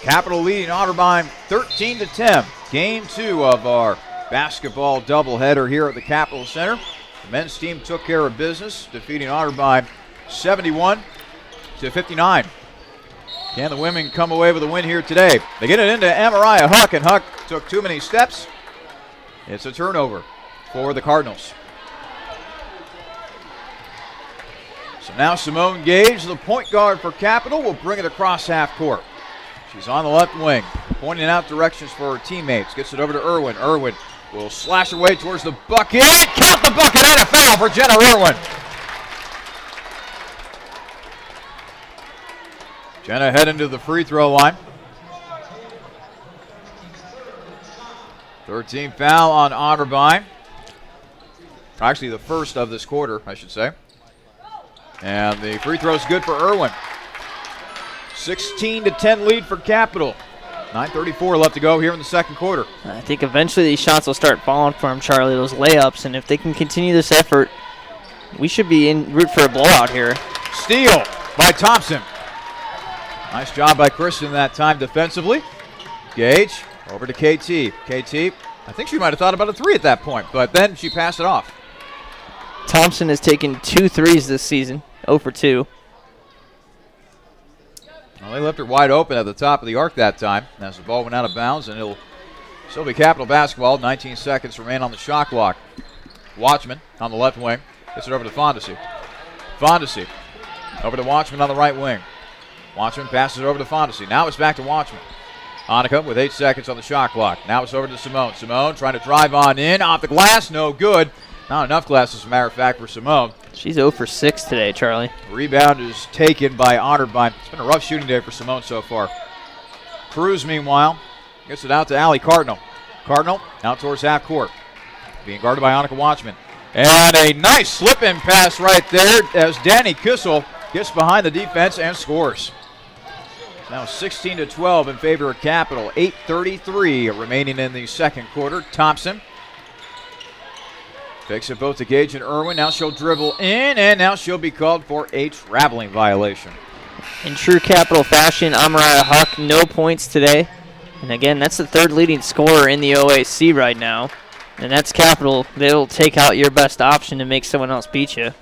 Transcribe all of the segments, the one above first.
Capital leading Otterbein 13-10. Game 2 of our basketball doubleheader here at the Capitol Center. The men's team took care of business, defeating Otterbein 71-59. Can the women come away with a win here today? They get it into Amariah Huck, and Huck took too many steps. It's a turnover for the Cardinals. So now Simone Gage, the point guard for Capital, will bring it across half court. She's on the left wing, pointing out directions for her teammates. Gets it over to Irwin. Irwin will slash her way towards the bucket. Count the bucket and a foul for Jenna Irwin. Jenna heading to the free throw line. 13th foul on Otterbein. Actually, the first of this quarter, I should say. And the free throw is good for Irwin. 16-10 lead for Capital. 9:34 left to go here in the second quarter. I think eventually these shots will start falling for him, Charlie, those layups. And if they can continue this effort, we should be in route for a blowout here. Steal by Thompson. Nice job by Kristen that time defensively. Gage over to KT. KT, I think she might have thought about a three at that point, but then she passed it off. Thompson has taken 2 threes this season, 0 for 2. Well, they left her wide open at the top of the arc that time as the ball went out of bounds, and it'll still be Capital basketball. 19 seconds remain on the shot clock. Watchman on the left wing. Gets it over to Fondesi. Fondesi over to Watchman on the right wing. Watchman passes it over to Fondesi. Now it's back to Watchman. Annika with 8 seconds on the shot clock. Now it's over to Simone. Simone trying to drive on in. Off the glass, no good. Not enough glass, as a matter of fact, for Simone. She's 0 for 6 today, Charlie. Rebound is taken by Otterbein. It's been a rough shooting day for Simone so far. Cruz, meanwhile, gets it out to Allie Cardinal. Cardinal out towards half court. Being guarded by Annika Watchman. And a nice slip-in pass right there as Danny Kissel gets behind the defense and scores. Now 16-12 in favor of Capital. 8:33 remaining in the second quarter. Thompson takes it both to Gage and Irwin. Now she'll dribble in, and now she'll be called for a traveling violation. In true Capital fashion, Amariah Huck, no points today. And again, that's the third leading scorer in the OAC right now. And that's Capital. They'll take out your best option to make someone else beat you.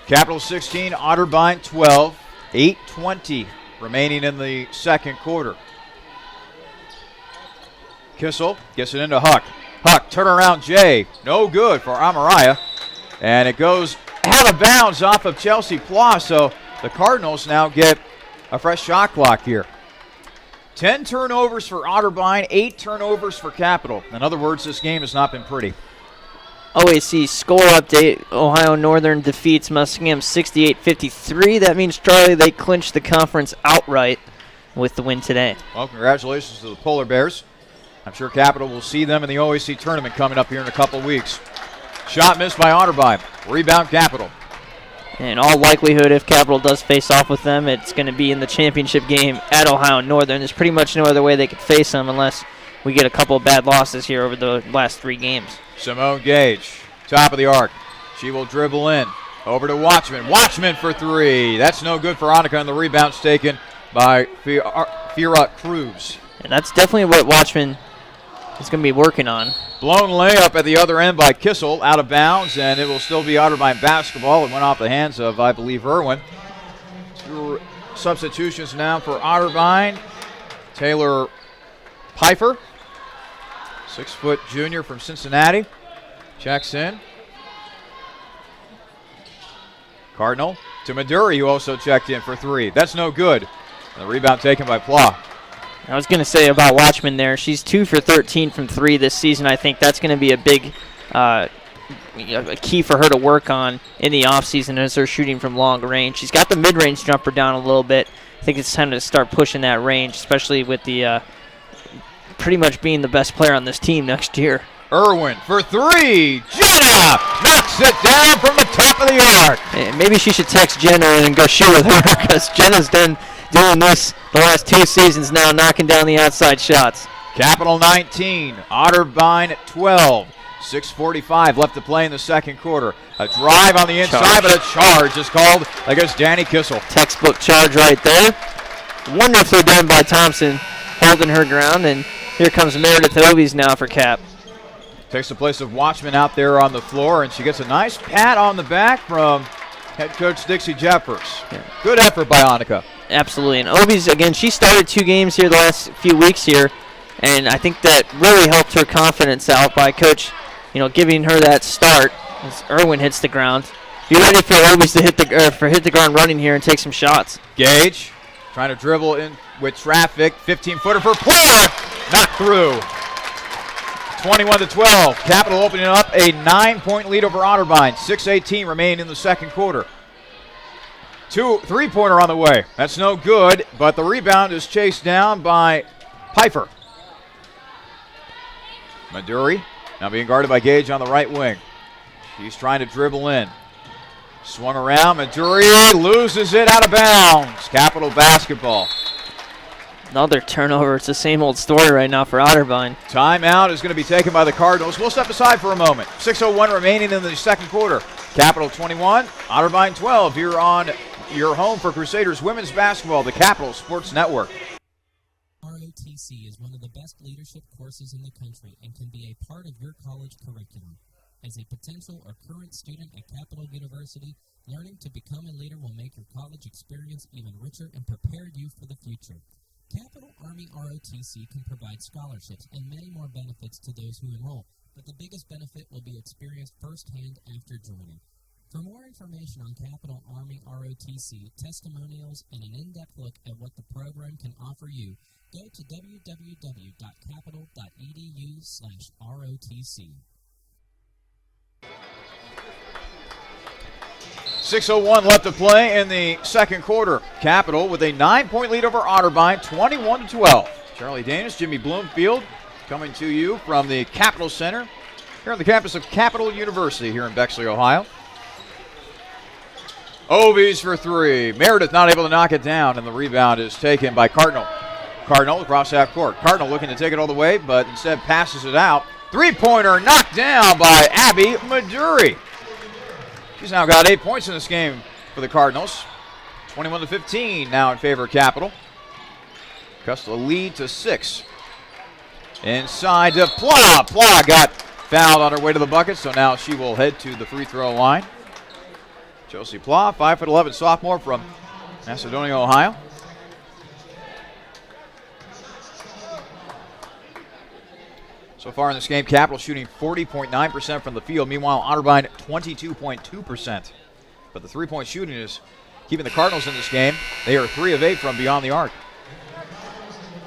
Capital 16, Otterbein 12. 8:20 remaining in the second quarter. Kissel gets it into Huck. Huck, turnaround J. No good for Amariah. And it goes out of bounds off of Chelsea Plough. So the Cardinals now get a fresh shot clock here. 10 turnovers for Otterbein, 8 turnovers for Capital. In other words, this game has not been pretty. OAC score update. Ohio Northern defeats Muskingum 68-53. That means, Charlie, they clinched the conference outright with the win today. Well, congratulations to the Polar Bears. I'm sure Capital will see them in the OAC tournament coming up here in a couple weeks. Shot missed by Otterbein. Rebound Capital. In all likelihood, if Capital does face off with them, it's going to be in the championship game at Ohio Northern. There's pretty much no other way they could face them unless we get a couple of bad losses here over the last 3 games. Simone Gage, top of the arc. She will dribble in. Over to Watchman. Watchman for 3. That's no good for Annika, and the rebound's taken by Fira Cruz. And that's definitely what Watchman is going to be working on. Blown layup at the other end by Kissel, out of bounds, and it will still be Otterbein basketball. It went off the hands of, I believe, Irwin. 2 substitutions now for Otterbein. Taylor Pfeiffer, 6-foot junior from Cincinnati, checks in. Cardinal to Maduri, who also checked in for 3. That's no good. And the rebound taken by Plough. I was going to say about Watchman there, she's 2 for 13 from 3 this season. I think that's going to be a big a key for her to work on in the offseason as they're shooting from long range. She's got the mid-range jumper down a little bit. I think it's time to start pushing that range, especially with the pretty much being the best player on this team next year. Irwin for 3. Jenna knocks it down from the top of the arc. Maybe she should text Jenna and go shoot with her because Jenna's been doing this the last 2 seasons now, knocking down the outside shots. Capital 19, Otterbein 12. 6:45 left to play in the second quarter. A drive on the inside, but a charge is called against Danny Kissel. Textbook charge right there. Wonderfully done by Thompson, holding her ground, and here comes Meredith Obies now for Cap. Takes the place of Watchman out there on the floor, and she gets a nice pat on the back from head coach Dixie Jeffers. Yeah. Good effort by Annika. Absolutely, and Obies, again, she started 2 games here the last few weeks here, and I think that really helped her confidence out by coach, giving her that start as Irwin hits the ground. Be ready for Obies to hit the ground running here and take some shots. Gage trying to dribble in with traffic. 15-footer for Plour. Not through. 21-12. Capital opening up a 9-point lead over Otterbein. 6:18 remaining in the second quarter. 3-pointer on the way. That's no good, but the rebound is chased down by Pfeiffer. Maduri now being guarded by Gage on the right wing. She's trying to dribble in. Swung around. Maduri loses it out of bounds. Capital basketball. Another turnover. It's the same old story right now for Otterbein. Timeout is going to be taken by the Cardinals. We'll step aside for a moment. 6:01 remaining in the second quarter. Capital 21, Otterbein 12. Here on your home for Crusaders women's basketball, the Capital Sports Network. ROTC is one of the best leadership courses in the country and can be a part of your college curriculum. As a potential or current student at Capital University, learning to become a leader will make your college experience even richer and prepare you for the future. Capital Army ROTC can provide scholarships and many more benefits to those who enroll, but the biggest benefit will be experienced firsthand after joining. For more information on Capital Army ROTC, testimonials, and an in-depth look at what the program can offer you, go to www.capital.edu/ROTC. 6:01 left to play in the second quarter. Capital with a 9-point lead over Otterbein, 21-12. Charlie Danis, Jimmy Bloomfield coming to you from the Capital Center here on the campus of Capital University here in Bexley, Ohio. Obies for 3. Meredith not able to knock it down, and the rebound is taken by Cardinal. Cardinal across half court. Cardinal looking to take it all the way, but instead passes it out. 3-pointer knocked down by Abby Maduri. She's now got 8 points in this game for the Cardinals. 21-15 now in favor of Capital. Cuts the lead to 6. Inside to Pla. Pla got fouled on her way to the bucket, so now she will head to the free throw line. Chelsea Pla, 5'11" sophomore from Macedonia, Ohio. So far in this game, Capital shooting 40.9% from the field. Meanwhile, Otterbein 22.2%. But the three-point shooting is keeping the Cardinals in this game. They are 3 of 8 from beyond the arc.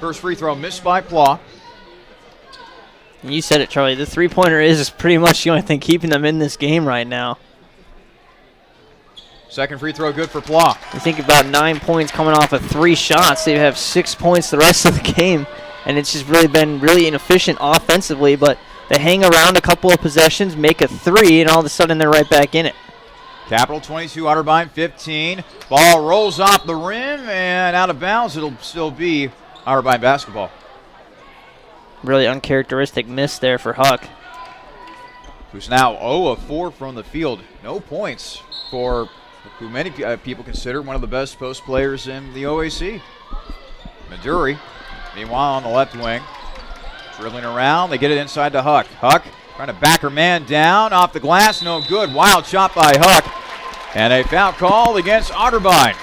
First free throw missed by Pla. You said it, Charlie. The three-pointer is pretty much the only thing keeping them in this game right now. Second free throw good for Pla. You think about 9 points coming off of 3 shots. They have 6 points the rest of the game. And it's just really been really inefficient offensively, but they hang around a couple of possessions, make a 3, and all of a sudden they're right back in it. Capital 22, Otterbein 15. Ball rolls off the rim and out of bounds. It'll still be Otterbein basketball. Really uncharacteristic miss there for Huck, who's now 0 of 4 from the field. No points for who many people consider one of the best post players in the OAC. Maduri. Meanwhile, on the left wing, dribbling around, they get it inside to Huck. Huck trying to back her man down, off the glass, no good. Wild shot by Huck, and a foul call against Otterbein.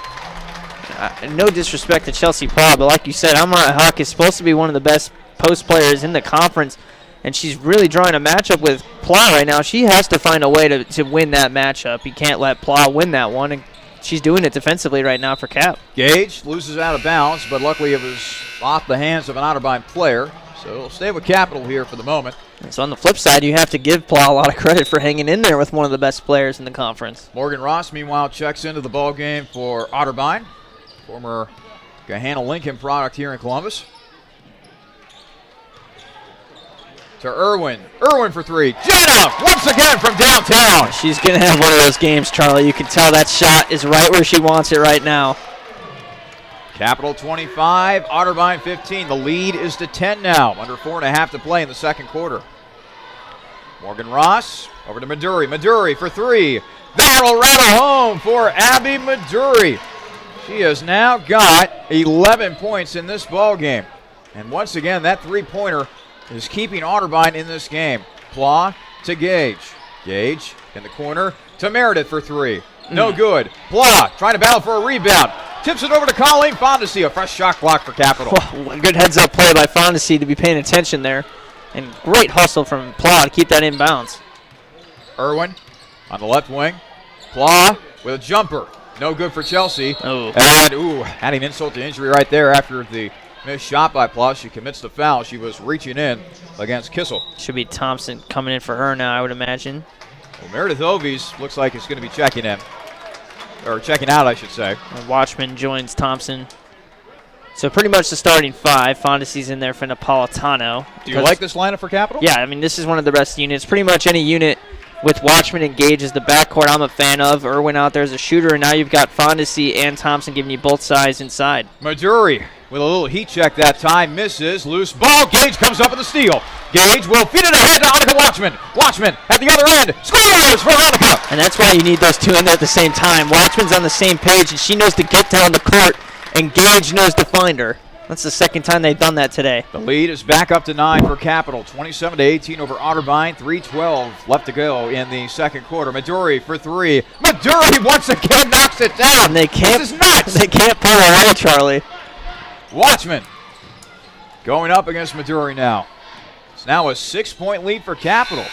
No disrespect to Chelsea Pla, but like you said, Amara Huck is supposed to be one of the best post players in the conference, and she's really drawing a matchup with Pla right now. She has to find a way to win that matchup. You can't let Pla win that one, and she's doing it defensively right now for Cap. Gage loses out of bounds, but luckily it was off the hands of an Otterbein player. So it'll stay with Capital here for the moment. And so on the flip side, you have to give Pla a lot of credit for hanging in there with one of the best players in the conference. Morgan Ross, meanwhile, checks into the ball game for Otterbein, former Gahanna Lincoln product here in Columbus. To Irwin. Irwin for 3. Jenna once again from downtown. She's going to have one of those games, Charlie. You can tell that shot is right where she wants it right now. Capital 25, Otterbein 15. The lead is to 10 now. Under 4.5 to play in the second quarter. Morgan Ross over to Maduri. Maduri for three. That'll rattle home for Abby Maduri. She has now got 11 points in this ball game. And once again, that three-pointer is keeping Otterbein in this game. Pla to Gage. Gage in the corner to Meredith for three. No good. Pla trying to battle for a rebound. Tips it over to Colleen Fondesi. A fresh shot clock for Capital. Well, good heads-up play by Fondesi to be paying attention there. And great hustle from Pla to keep that in bounds. Irwin on the left wing. Pla with a jumper. No good for Chelsea. Oh. And, adding insult to injury right there after the missed shot by Pla. She commits the foul. She was reaching in against Kissel. Should be Thompson coming in for her now, I would imagine. Well, Meredith Ovies looks like it's going to be checking in. Or checking out, I should say. And Watchman joins Thompson. So pretty much the starting five. Fondesi's in there for Napolitano. Do you like this lineup for Capital? Yeah, I mean, this is one of the best units. Pretty much any unit with Watchman and Gage as the backcourt I'm a fan of. Irwin out there as a shooter, and now you've got Fondesi and Thompson giving you both sides inside. Maduri with a little heat check that time. Misses. Loose ball. Gage comes up with a steal. Gage will feed it ahead to Annika Watchman. Watchman at the other end. Scores for Annika. And that's why you need those two in there at the same time. Watchman's on the same page, and she knows to get down the court, and Gage knows to find her. That's the second time they've done that today. The lead is back up to 9 for Capital. 27-18 over Otterbein. 3:12 left to go in the second quarter. Maduri for three. Maduri once again knocks it down. And they can't, this is nuts. They can't pull her away, Charlie. Watchman going up against Maduri now. It's now a 6-point lead for Capital.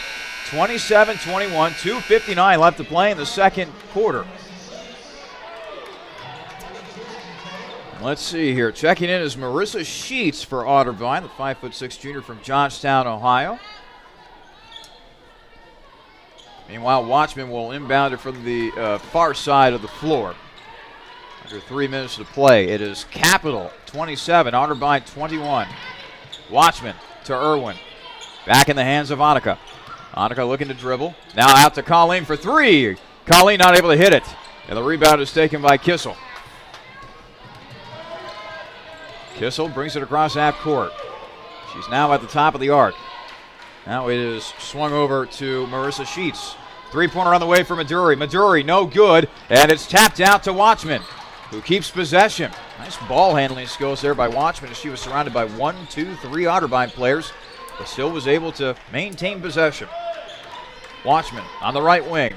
27-21, 2:59 left to play in the second quarter. Let's see here. Checking in is Marissa Sheets for Otterbein, the 5'6" junior from Johnstown, Ohio. Meanwhile, Watchman will inbound it from the far side of the floor. Under 3 minutes to play. It is Capital 27, Otterbein 21. Watchman to Irwin. Back in the hands of Annika. Annika looking to dribble. Now out to Colleen for three. Colleen not able to hit it. And the rebound is taken by Kissel. Kissel brings it across half court. She's now at the top of the arc. Now it is swung over to Marissa Sheets. Three-pointer on the way for Maduri. Maduri, no good. And it's tapped out to Watchman, who keeps possession. Nice ball handling skills there by Watchman as she was surrounded by 1, 2, 3 Otterbein players, but still was able to maintain possession. Watchman on the right wing.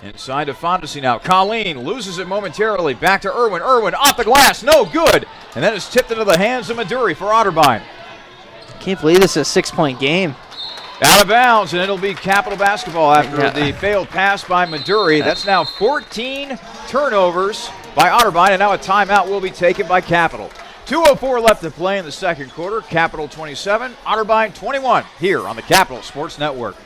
Inside to Fondesi now. Colleen loses it momentarily. Back to Irwin. Irwin off the glass. No good. And then it's tipped into the hands of Maduri for Otterbein. Can't believe this is a 6-point game. Out of bounds, and it'll be Capital basketball after the failed pass by Maduri. That's now 14 turnovers by Otterbein, and now a timeout will be taken by Capital. 2:04 left to play in the second quarter. Capital 27, Otterbein 21, here on the Capital Sports Network.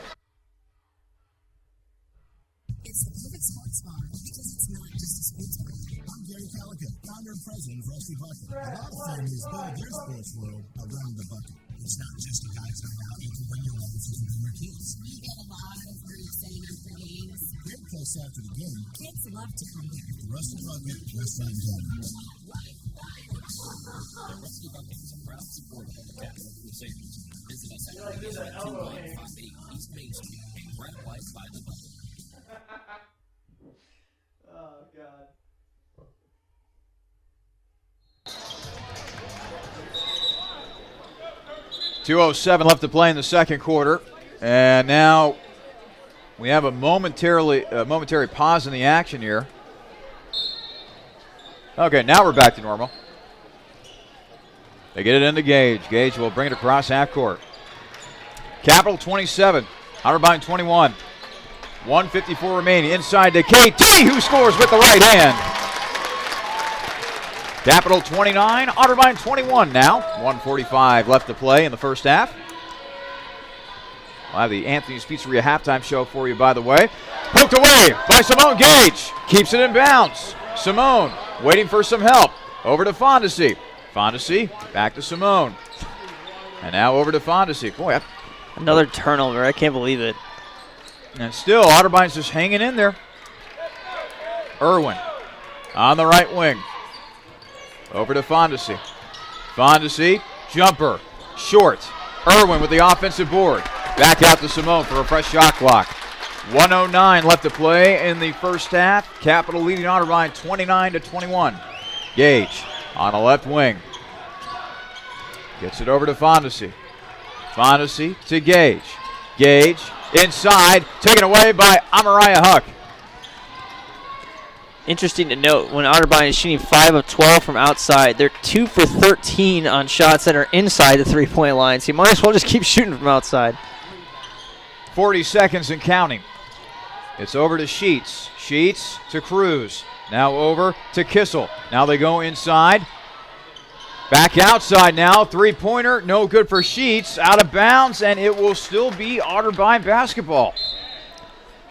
It's the perfect sports bar because it's not just a sports bar. I'm Gary Calico, founder and president of Rusty Bucket. A lot of families build their sports world around the bucket. It's not just a guy's night out. You can bring your wife and your kids. We get a lot of groups setting up for games. Great place after the game. Kids love to come here. The Rusty Bucket Restaurant and Cabin. The Rusty Bucket is a proud supporter of the Capital Crusaders. Visit us at 2158 East Main Street and grab life by the bucket. Oh, God. .207 left to play in the second quarter. And now we have a momentary pause in the action here. Okay, now we're back to normal. They get it into Gage. Gage will bring it across half court. Capital 27, Otterbein 21. 1:54 remaining. Inside to KT, who scores with the right hand. Capital 29, Otterbein 21 now. 1:45 left to play in the first half. We'll have the Anthony's Pizzeria halftime show for you, by the way. Poked away by Simone Gage. Keeps it in bounds. Simone waiting for some help. Over to Fondesi. Fondesi back to Simone. And now over to Fondesi. Boy, Another turnover. I can't believe it. and still Otterbein's just hanging in there. Irwin on the right wing. Over to Fondesi. Fondesi, jumper, short. Irwin with the offensive board. Back out to Simone for a fresh shot clock. 1:09 left to play in the first half. Capital leading Otterbein 29-21. Gage on the left wing. Gets it over to Fondesi. Fondesi to Gage. Gage inside, taken away by Amariah Huck. Interesting to note, when Otterbein is shooting 5 of 12 from outside, they're 2 for 13 on shots that are inside the three-point line. So you might as well just keep shooting from outside. 40 seconds and counting. It's over to Sheets. Sheets to Cruz. Now over to Kissel. Now they go inside. Back outside now. Three-pointer. No good for Sheets. Out of bounds, and it will still be Otterbein basketball.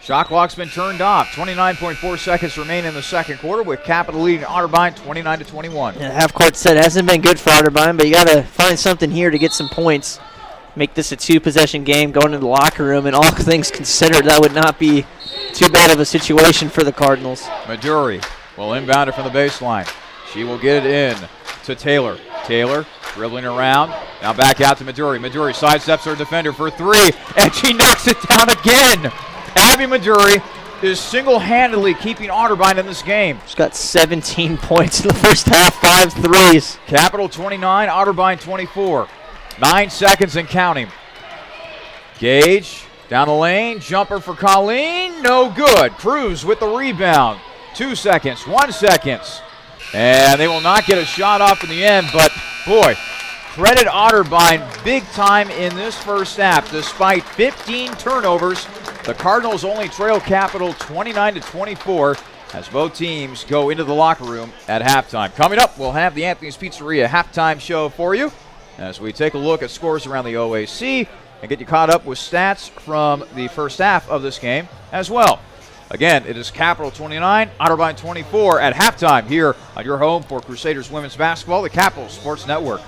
Shot clock's been turned off. 29.4 seconds remain in the second quarter with Capital leading Otterbein 29-21. Yeah, half-court set hasn't been good for Otterbein, but you got to find something here to get some points. Make this a two-possession game, going into the locker room, and all things considered, that would not be too bad of a situation for the Cardinals. Maduri will inbound it from the baseline. She will get it in to Taylor. Taylor dribbling around. Now back out to Maduri. Maduri sidesteps her defender for three, and she knocks it down again. Abby Maduri is single-handedly keeping Otterbein in this game. She's got 17 points in the first half, 5 threes. Capital 29, Otterbein 24. 9 seconds and counting. Gage down the lane, jumper for Colleen, no good. Cruz with the rebound. 2 seconds, 1 second. And they will not get a shot off in the end, but boy, credit Otterbein big time in this first half. Despite 15 turnovers, the Cardinals only trail Capital 29-24 as both teams go into the locker room at halftime. Coming up, we'll have the Anthony's Pizzeria halftime show for you as we take a look at scores around the OAC and get you caught up with stats from the first half of this game as well. Again, it is Capital 29, Otterbein 24 at halftime here on your home for Crusaders women's basketball, the Capital Sports Network.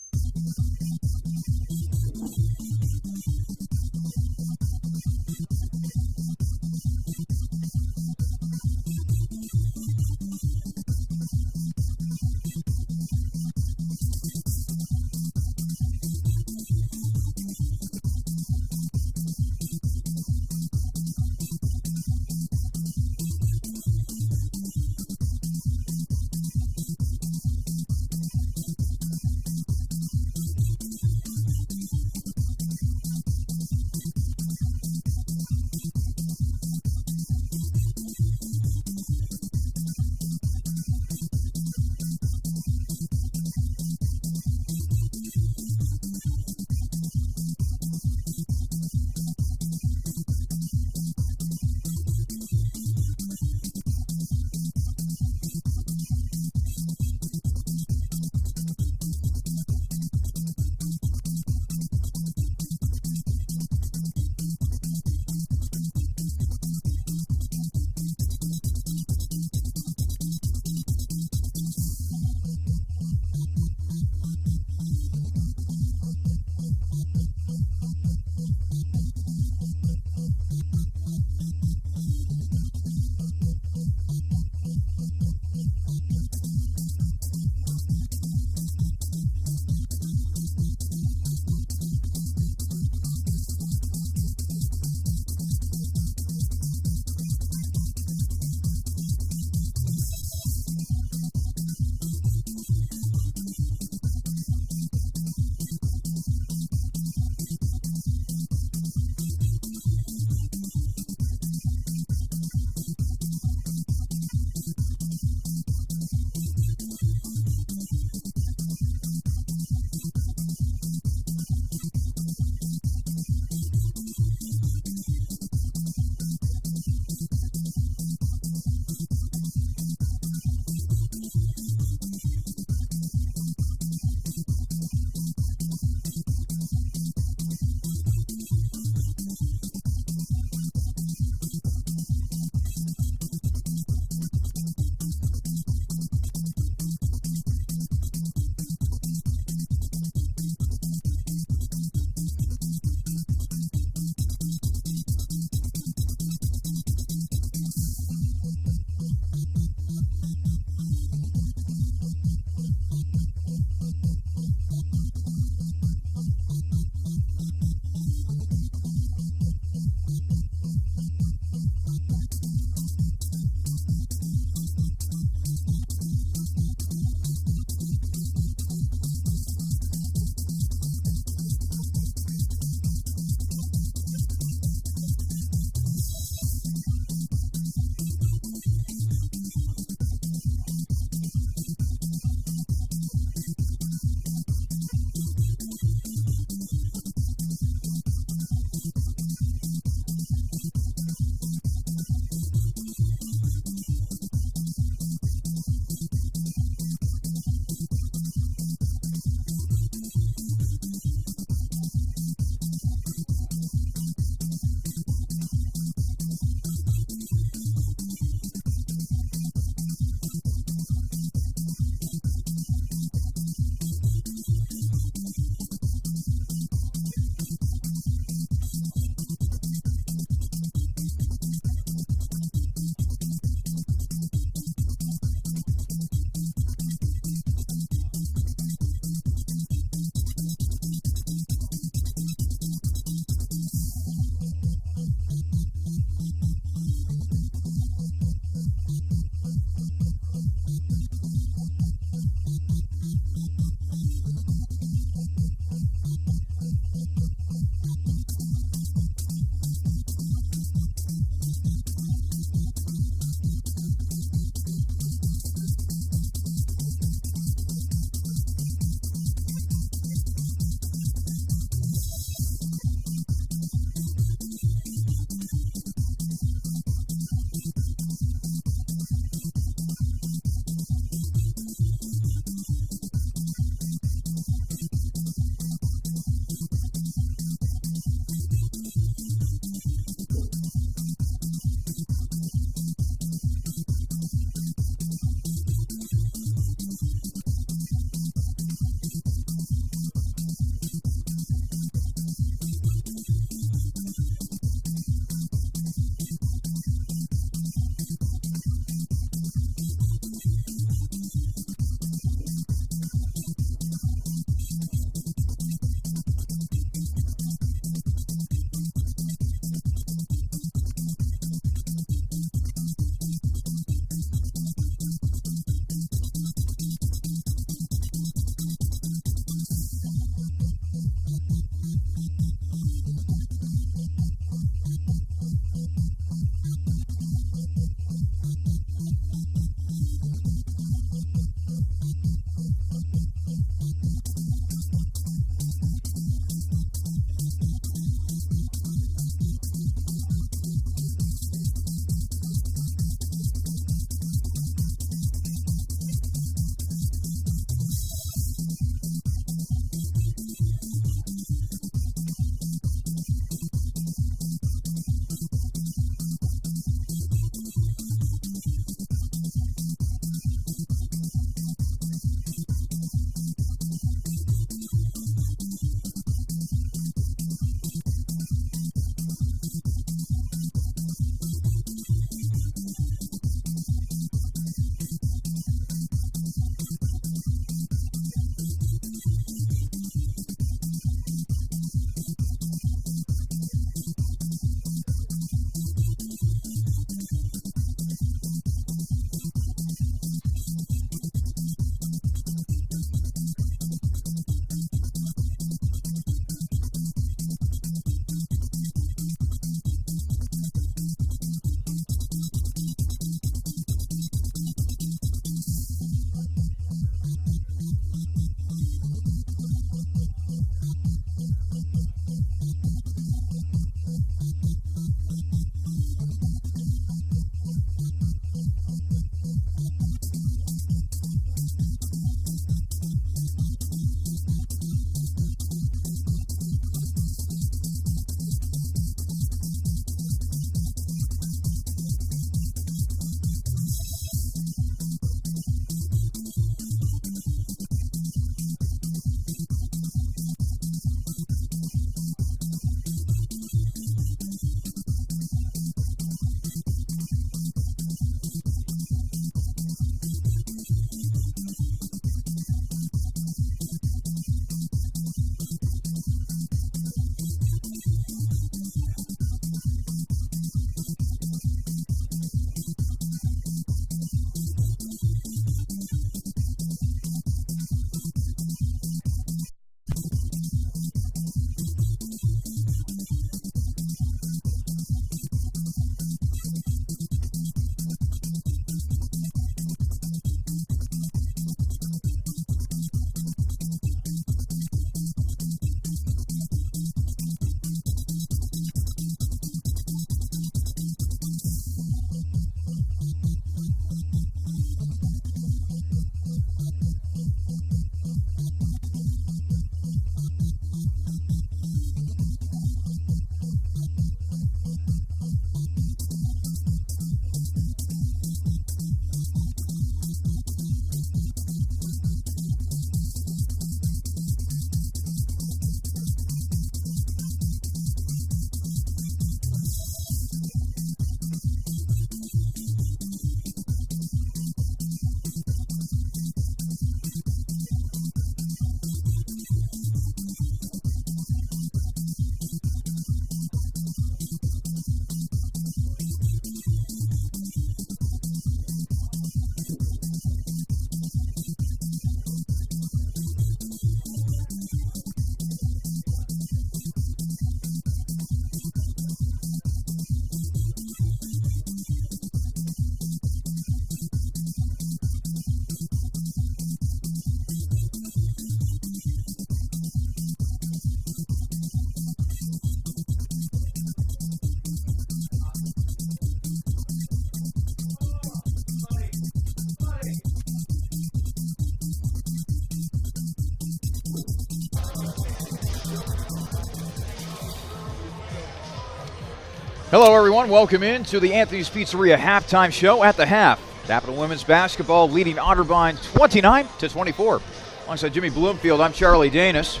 Hello, everyone. Welcome in to the Anthony's Pizzeria halftime show at the half. Capital Women's Basketball leading Otterbein 29-24. Alongside Jimmy Bloomfield, I'm Charlie Danis.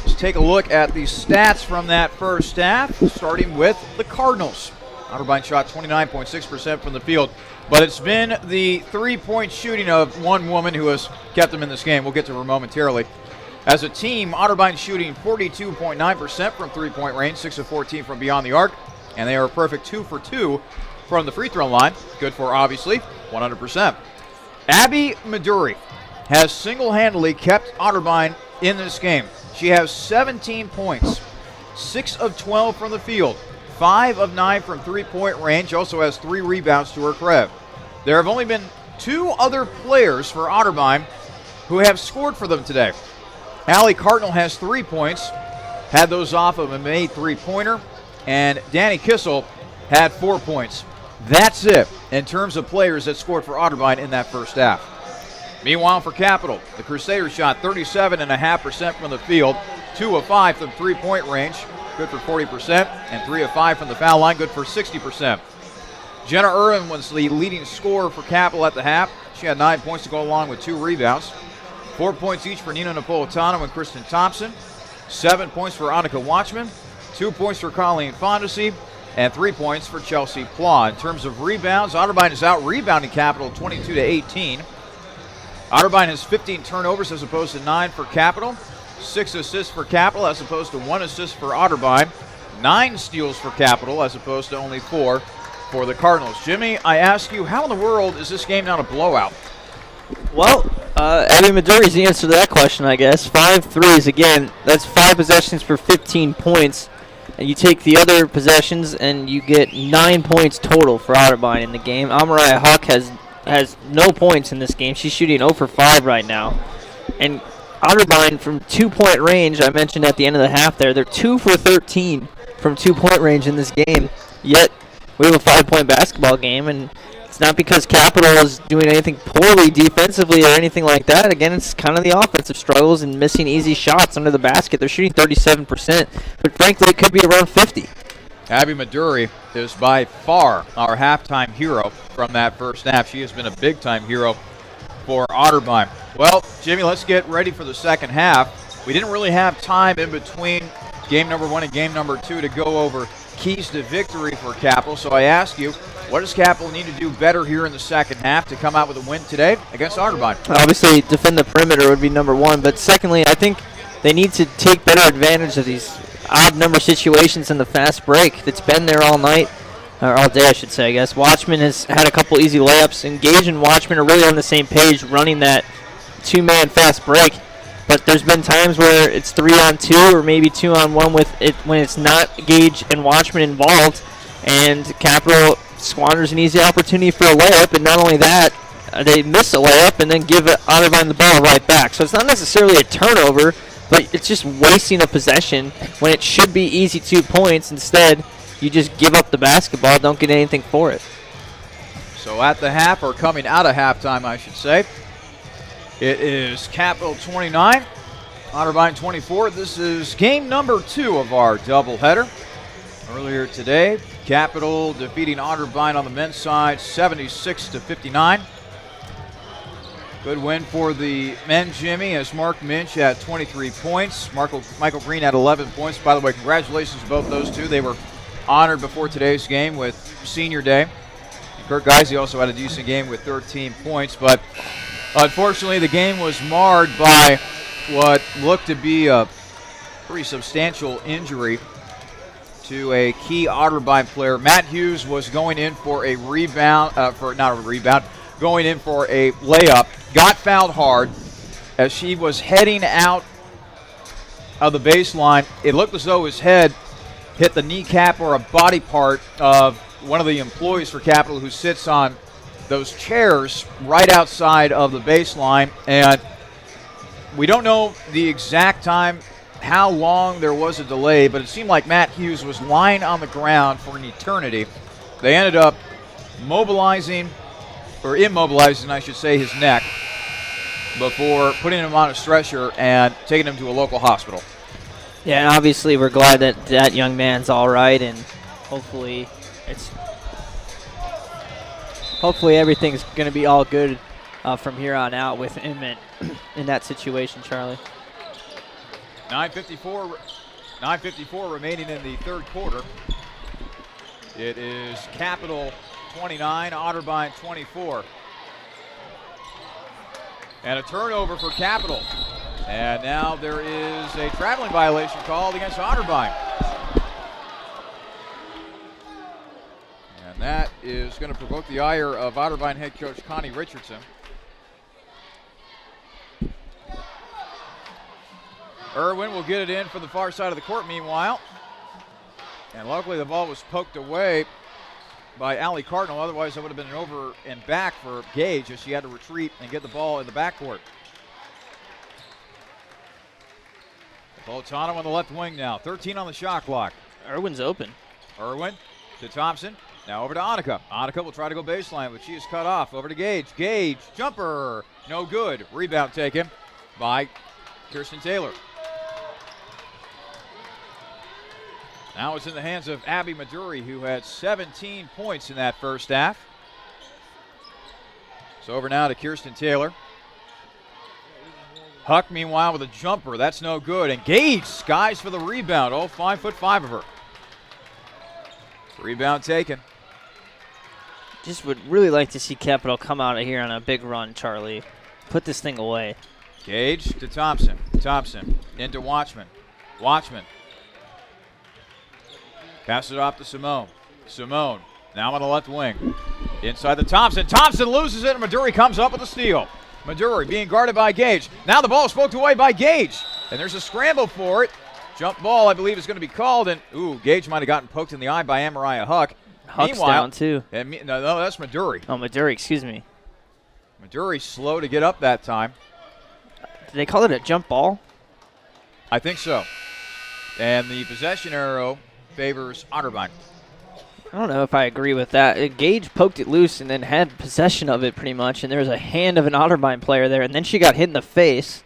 Let's take a look at the stats from that first half, starting with the Cardinals. Otterbein shot 29.6% from the field, but it's been the three-point shooting of one woman who has kept them in this game. We'll get to her momentarily. As a team, Otterbein shooting 42.9% from three-point range, 6 of 14 from beyond the arc, and they are a perfect 2 for 2 from the free throw line. Good for, obviously, 100%. Abby Maduri has single-handedly kept Otterbein in this game. She has 17 points, 6 of 12 from the field, 5 of 9 from three-point range, also has 3 rebounds to her credit. There have only been 2 other players for Otterbein who have scored for them today. Allie Cardinal has 3 points, had those off of a made three-pointer, and Danny Kissel had 4 points. That's it in terms of players that scored for Otterbein in that first half. Meanwhile, for Capital, the Crusaders shot 37.5% from the field, 2 of 5 from three-point range, good for 40%, and 3 of 5 from the foul line, good for 60%. Jenna Irwin was the leading scorer for Capital at the half. She had 9 points to go along with 2 rebounds. 4 points each for Nina Napolitano and Kristen Thompson. 7 points for Annika Watchman. 2 points for Colleen Fondesi. And 3 points for Chelsea Plaw. In terms of rebounds, Otterbein is out rebounding Capital 22-18. Otterbein has 15 turnovers as opposed to 9 for Capital. 6 assists for Capital as opposed to 1 assist for Otterbein. 9 steals for Capital as opposed to only 4 for the Cardinals. Jimmy, I ask you, how in the world is this game not a blowout? Well, Abby Maduri's the answer to that question, I guess. 5 threes. Again, that's 5 possessions for 15 points. And you take the other possessions, and you get 9 points total for Otterbein in the game. Amariah Hawk has no points in this game. She's shooting 0 for 5 right now. And Otterbein from 2-point range, I mentioned at the end of the half there, they're 2 for 13 from 2-point range in this game. Yet, we have a 5-point basketball game, and it's not because Capital is doing anything poorly defensively or anything like that. Again, it's kind of the offensive struggles and missing easy shots under the basket. They're shooting 37%, but frankly, it could be around 50. Abby Maduri is by far our halftime hero from that first half. She has been a big-time hero for Otterbein. Well, Jimmy, let's get ready for the second half. We didn't really have time in between game number 1 and game number 2 to go over keys to victory for Capital. So I ask you, what does Capital need to do better here in the second half to come out with a win today against Otterbein? Obviously, defend the perimeter would be number 1, but secondly, I think they need to take better advantage of these odd number situations in the fast break that's been there all night, or all day, I should say, I guess. Watchman has had a couple easy layups. Engage and Watchman are really on the same page running that 2-man fast break. But there's been times where it's 3-on-2 or maybe 2-on-1 with it when it's not Gage and Watchman involved, and Capital squanders an easy opportunity for a layup, and not only that, they miss a layup and then give Otterbein the ball right back. So it's not necessarily a turnover, but it's just wasting a possession when it should be easy 2 points. Instead, you just give up the basketball, don't get anything for it. So at the half, or coming out of halftime, I should say, it is Capital 29, Otterbein 24. This is game number 2 of our doubleheader. Earlier today, Capital defeating Otterbein on the men's side 76-59. Good win for the men, Jimmy, as Mark Minch had 23 points. Michael Green had 11 points. By the way, congratulations to both those two. They were honored before today's game with Senior Day. Kirk Geisey also had a decent game with 13 points, but unfortunately the game was marred by what looked to be a pretty substantial injury to a key Otterbein player. Matt Hughes was going in for a rebound, going in for a layup, got fouled hard as she was heading out of the baseline. It looked as though his head hit the kneecap or a body part of one of the employees for Capital who sits on those chairs right outside of the baseline, and we don't know the exact time, how long there was a delay, but it seemed like Matt Hughes was lying on the ground for an eternity. They ended up immobilizing, I should say, his neck before putting him on a stretcher and taking him to a local hospital. Yeah, and obviously we're glad that that young man's all right, and hopefully everything's going to be all good from here on out with him in that situation, Charlie. 9:54 remaining in the third quarter. It is Capital 29, Otterbein 24. And a turnover for Capital. And now there is a traveling violation called against Otterbein. And that is going to provoke the ire of Otterbein head coach Connie Richardson. Irwin will get it in for the far side of the court meanwhile. And luckily the ball was poked away by Allie Cardinal. Otherwise it would have been an over and back for Gage as she had to retreat and get the ball in the backcourt. Napolitano on the left wing now. 13 on the shot clock. Irwin's open. Irwin to Thompson. Now over to Annika. Annika will try to go baseline, but she is cut off. Over to Gage. Gage, jumper. No good. Rebound taken by Kirsten Taylor. Now it's in the hands of Abby Maduri, who had 17 points in that first half. So over now to Kirsten Taylor. Huck, meanwhile, with a jumper. That's no good. And Gage skies for the rebound. Oh, 5'5" of her. Rebound taken. Just would really like to see Capital come out of here on a big run, Charlie. Put this thing away. Gage to Thompson. Thompson into Watchman. Watchman. Pass it off to Simone. Simone now on the left wing. Inside the Thompson. Thompson loses it, and Maduri comes up with a steal. Maduri being guarded by Gage. Now the ball is poked away by Gage. And there's a scramble for it. Jump ball, I believe, is going to be called. And, Gage might have gotten poked in the eye by Amariah Huck. Huck's down, too. No, that's Maduri. Oh, Maduri, excuse me. Maduri slow to get up that time. Did they call it a jump ball? I think so. And the possession arrow favors Otterbein. I don't know if I agree with that. Gage poked it loose and then had possession of it pretty much, and there was a hand of an Otterbein player there, and then she got hit in the face.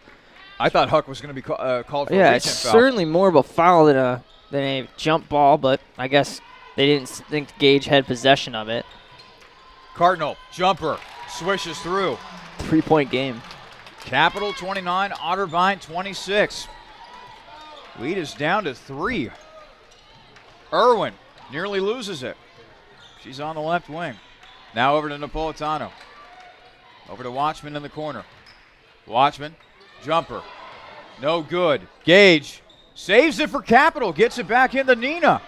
I thought Huck was going to be called for a reach-in Yeah, it's foul. certainly more of a foul than a jump ball, but I guess they didn't think Gage had possession of it. Cardinal, jumper, swishes through. 3-point game. Capital 29, Otterbein 26. Lead is down to 3. Irwin nearly loses it. She's on the left wing. Now over to Napolitano. Over to Watchman in the corner. Watchman, jumper. No good. Gage saves it for Capital. Gets it back into Nina.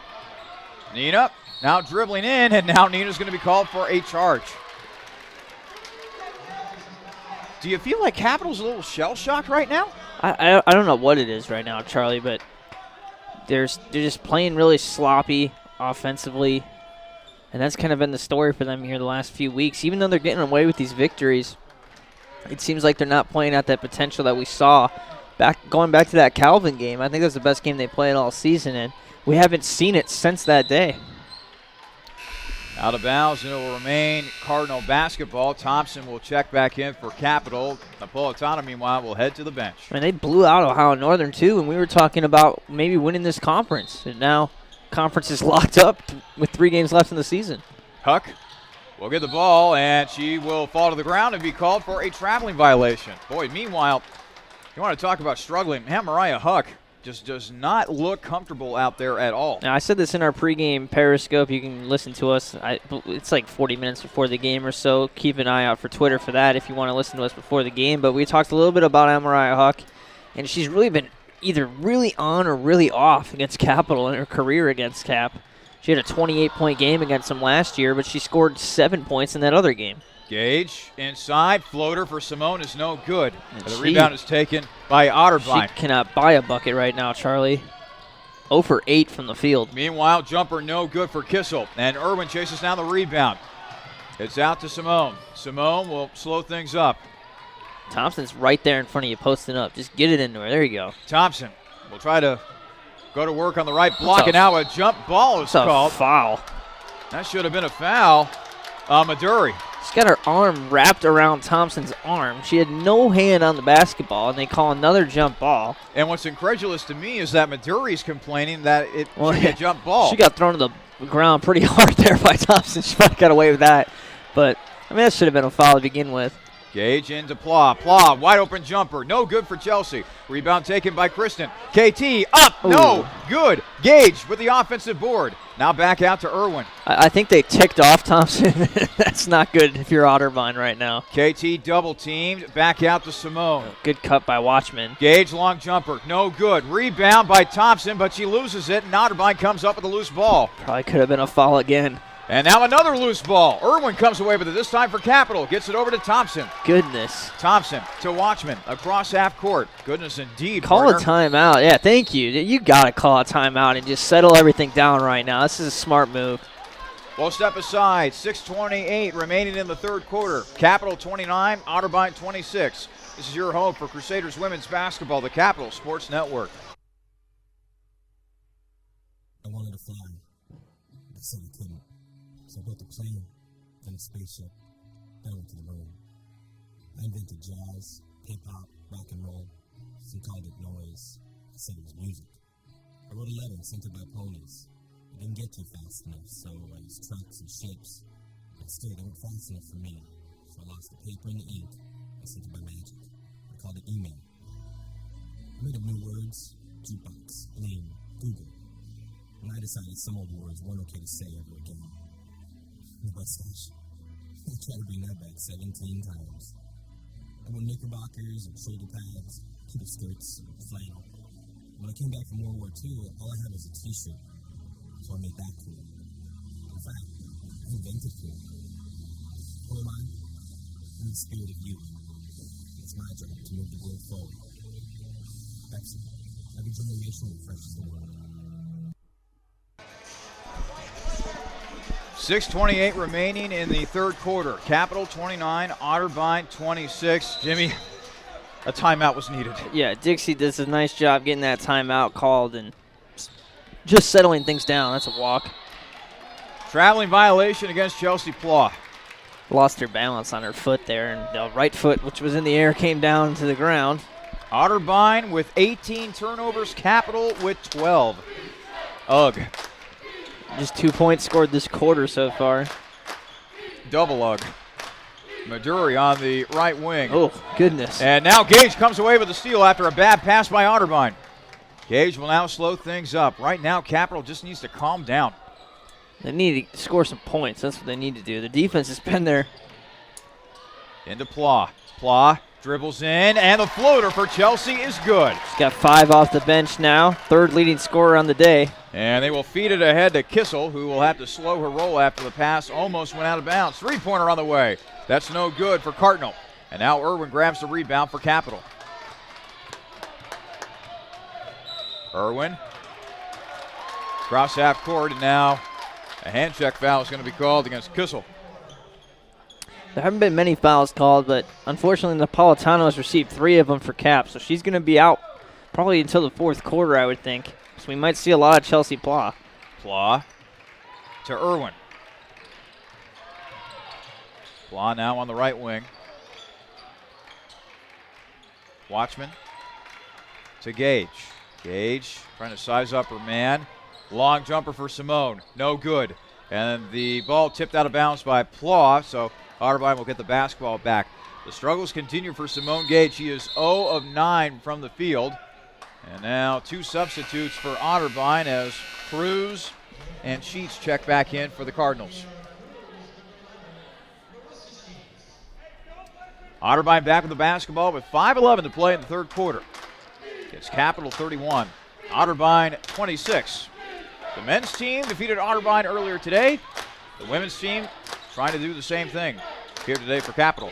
Nina now dribbling in, and now Nina's going to be called for a charge. Do you feel like Capital's a little shell-shocked right now? I don't know what it is right now, Charlie, but they're just playing really sloppy offensively, and that's kind of been the story for them here the last few weeks. Even though they're getting away with these victories, it seems like they're not playing at that potential that we saw going back to that Calvin game. I think that's the best game they played all season, and we haven't seen it since that day. Out of bounds, and it will remain Cardinal basketball. Thompson will check back in for Capital. Napolitano, meanwhile, will head to the bench. I mean, they blew out Ohio Northern, too, and we were talking about maybe winning this conference. And now conference is locked up with 3 games left in the season. Huck will get the ball, and she will fall to the ground and be called for a traveling violation. Boy, meanwhile, you want to talk about struggling. Mariah Huck just does not look comfortable out there at all. Now, I said this in our pregame Periscope. You can listen to us. It's like 40 minutes before the game or so. Keep an eye out for Twitter for that if you want to listen to us before the game. But we talked a little bit about Amariah Huck, and she's really been either really on or really off against Capital in her career against Cap. She had a 28-point game against them last year, but she scored 7 points in that other game. Gage inside, floater for Simone is no good. The rebound is taken by Otterbein. She cannot buy a bucket right now, Charlie. 0 for 8 from the field. Meanwhile, jumper no good for Kissel, and Irwin chases down the rebound. It's out to Simone. Simone will slow things up. Thompson's right there in front of you, posting up. Just get it into her. There you go. Thompson will try to go to work on the right block, and now a jump ball is called. Foul. That should have been a foul. Maduri. She's got her arm wrapped around Thompson's arm. She had no hand on the basketball, and they call another jump ball. And what's incredulous to me is that Maduri's complaining that it should be a jump ball. She got thrown to the ground pretty hard there by Thompson. She might have got away with that. But, I mean, that should have been a foul to begin with. Gage into Pla. Pla, wide open jumper. No good for Chelsea. Rebound taken by Kristen. KT up. Ooh. No good. Gage with the offensive board. Now back out to Irwin. I think they ticked off Thompson. That's not good if you're Otterbein right now. KT double teamed. Back out to Simone. Good cut by Watchman. Gage long jumper. No good. Rebound by Thompson, but she loses it, and Otterbein comes up with a loose ball. Probably could have been a foul again. And now another loose ball. Irwin comes away with it, this time for Capital. Gets it over to Thompson. Goodness. Thompson to Watchman across half court. Goodness indeed. Call partner. a timeout. Yeah, thank you. You got to call a timeout and just settle everything down right now. This is a smart move. We'll step aside. 6:28 remaining in the third quarter. Capital 29, Otterbein 26. This is your home for Crusaders women's basketball, the Capital Sports Network. I wanted to fly. I said I couldn't. So I built a plane, then a spaceship, then I went to the moon. I invented jazz, hip-hop, rock and roll. Some called it noise. I said it was music. I wrote a letter and sent it by ponies. I didn't get too fast enough, so I used trucks and ships. But still, they weren't fast enough for me. So I lost the paper and the ink. I sent it by magic. I called it email. I made up new words: jukebox, bling, Google. And I decided some old words weren't okay to say ever again. The mustache. I tried to bring that back 17 times. I wore knickerbockers and shoulder pads, Cuda skirts, and flannel. When I came back from World War II, all I had was a t-shirt. So I made that cool. In fact, I invented cool. Who am I? I'm the spirit of youth. It's my job to move the world forward. Pepsi. Every generation refreshes the world. 6:28 remaining in the third quarter. Capital 29, Otterbein 26. Jimmy, a timeout was needed. Yeah, Dixie does a nice job getting that timeout called and just settling things down. That's a walk. Traveling violation against Chelsea Plaw. Lost her balance on her foot there, and the right foot, which was in the air, came down to the ground. Otterbein with 18 turnovers, Capital with 12. Ugh. Just 2 points scored this quarter so far. Double ugh. Maduri on the right wing. Oh, goodness. And now Gage comes away with the steal after a bad pass by Otterbein. Gage will now slow things up. Right now, Capital just needs to calm down. They need to score some points. That's what they need to do. The defense has been there. Into Plaw. Plaw dribbles in, and the floater for Chelsea is good. He's got 5 off the bench now. Third leading scorer on the day. And they will feed it ahead to Kissel, who will have to slow her roll after the pass almost went out of bounds. Three-pointer on the way. That's no good for Cardinal. And now Irwin grabs the rebound for Capital. Irwin. Cross half court, and now a hand check foul is going to be called against Kissel. There haven't been many fouls called, but unfortunately Napolitano has received 3 of them for Cap, so she's going to be out probably until the fourth quarter, I would think. So we might see a lot of Chelsea Plaw. Plaw to Irwin. Plaw now on the right wing. Watchman to Gage. Gage trying to size up her man. Long jumper for Simone. No good. And the ball tipped out of bounds by Plaw, so Otterbein will get the basketball back. The struggles continue for Simone Gage. She is 0 of 9 from the field. And now 2 substitutes for Otterbein as Cruz and Sheets check back in for the Cardinals. Otterbein back with the basketball with 5:11 to play in the third quarter. It's Capital 31, Otterbein 26. The men's team defeated Otterbein earlier today. The women's team trying to do the same thing here today for Capital.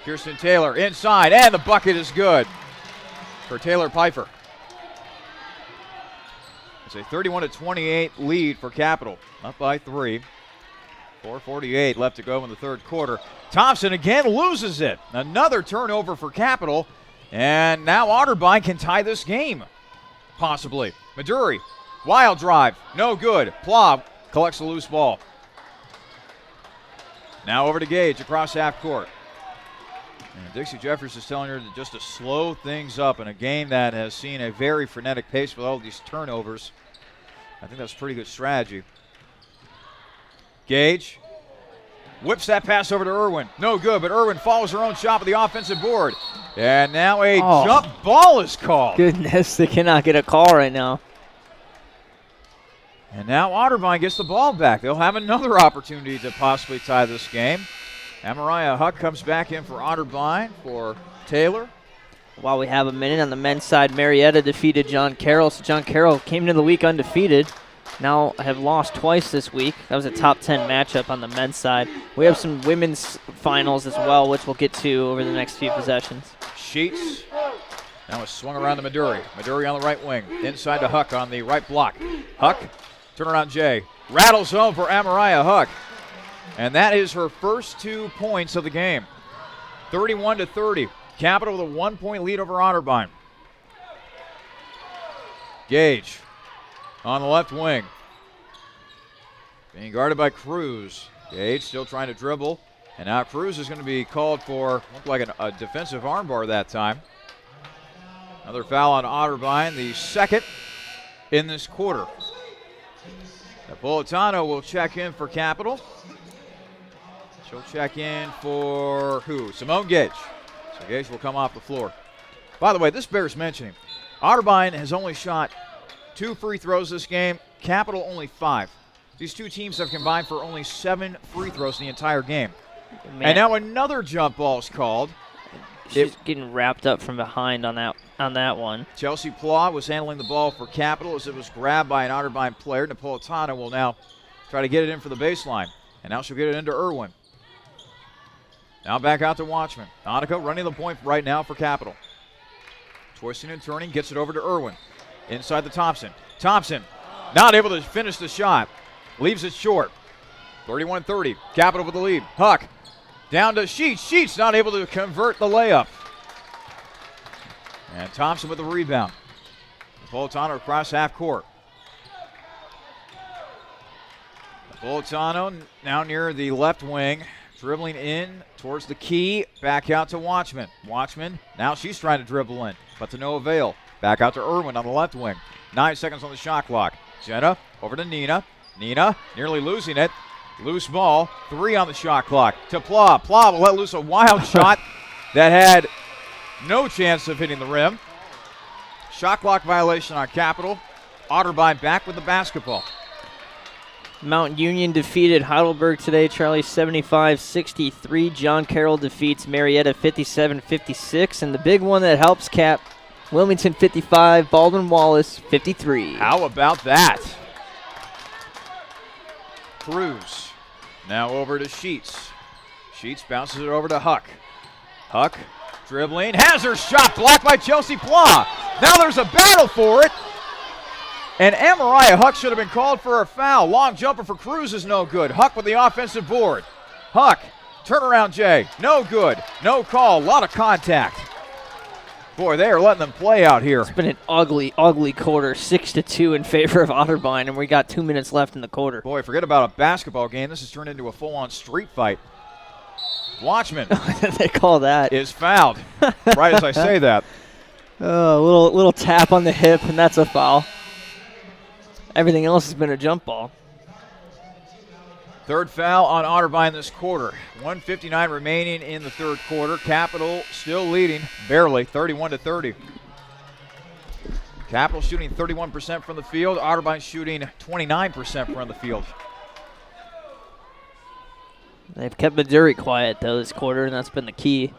Kirsten Taylor inside, and the bucket is good for Taylor Pfeiffer. It's a 31-28 lead for Capital, up by 3. 4:48 left to go in the third quarter. Thompson again loses it. Another turnover for Capital, and now Otterbein can tie this game, possibly. Maduri, wild drive, no good. Plaw collects the loose ball. Now over to Gage across half court. And Dixie Jeffers is telling her just to slow things up in a game that has seen a very frenetic pace with all these turnovers. I think that's pretty good strategy. Gage whips that pass over to Irwin. No good, but Irwin follows her own shot with the offensive board. And now a jump ball is called. Goodness, they cannot get a call right now. And now Otterbein gets the ball back. They'll have another opportunity to possibly tie this game. Amariah Huck comes back in for Otterbein for Taylor. While we have a minute on the men's side, Marietta defeated John Carroll. So John Carroll came into the week undefeated. now have lost twice this week. That was a top 10 matchup on the men's side. We have some women's finals as well, which we'll get to over the next few possessions. Sheets. Now it's swung around to Maduri. Maduri on the right wing. Inside to Huck on the right block. Huck, turnaround Jay. Rattles home for Amariah Huck. And that is her first 2 points of the game. 31-30. Capital with a 1-point lead over Otterbein. Gage on the left wing. Being guarded by Cruz. Gage still trying to dribble. And now Cruz is going to be called for, looked like a defensive armbar that time. Another foul on Otterbein, the second in this quarter. Napolitano will check in for Capital. She'll check in for who? Simone Gage. So Gage will come off the floor. By the way, this bears mentioning. Otterbein has only shot 2 free throws this game. Capital only 5. These two teams have combined for only 7 free throws in the entire game. Man. And now another jump ball is called. She's getting wrapped up from behind on that one. Chelsea Plaw was handling the ball for Capital as it was grabbed by an Otterbein player. Napolitano will now try to get it in for the baseline. And now she'll get it into Irwin. Now back out to Watchman. Annika running the point right now for Capital. Twisting and turning, gets it over to Irwin. Inside to Thompson. Thompson not able to finish the shot. Leaves it short. 31-30. Capital with the lead. Huck down to Sheets. Sheets not able to convert the layup. And Thompson with the rebound. Napolitano across half court. Napolitano now near the left wing. Dribbling in towards the key. Back out to Watchman. Watchman, now she's trying to dribble in, but to no avail. Back out to Irwin on the left wing. 9 seconds on the shot clock. Jenna over to Nina. Nina nearly losing it. Loose ball. 3 on the shot clock. To Plaw. Plaw will let loose a wild shot that had no chance of hitting the rim. Shot clock violation on Capital. Otterbein back with the basketball. Mount Union defeated Heidelberg today, Charlie, 75-63. John Carroll defeats Marietta 57-56. And the big one that helps Cap, Wilmington 55, Baldwin Wallace 53. How about that? Cruz now over to Sheets. Sheets bounces it over to Huck. Huck dribbling, has her shot blocked by Chelsea Plaw. Now there's a battle for it. And Amariah Huck should have been called for a foul. Long jumper for Cruz is no good. Huck with the offensive board. Huck, turnaround Jay, no good. No call, a lot of contact. Boy, they are letting them play out here. It's been an ugly, ugly quarter, 6-2 in favor of Otterbein, and we got 2 minutes left in the quarter. Boy, forget about a basketball game. This has turned into a full-on street fight. Watchman they call that. is fouled right as I say that. Oh, little tap on the hip, and that's a foul. Everything else has been a jump ball. Third foul on Otterbein this quarter. 1:59 remaining in the third quarter. Capital still leading, barely, 31-30. Capital shooting 31% from the field. Otterbein shooting 29% from the field. They've kept Maduri quiet, though, this quarter, and that's been the key.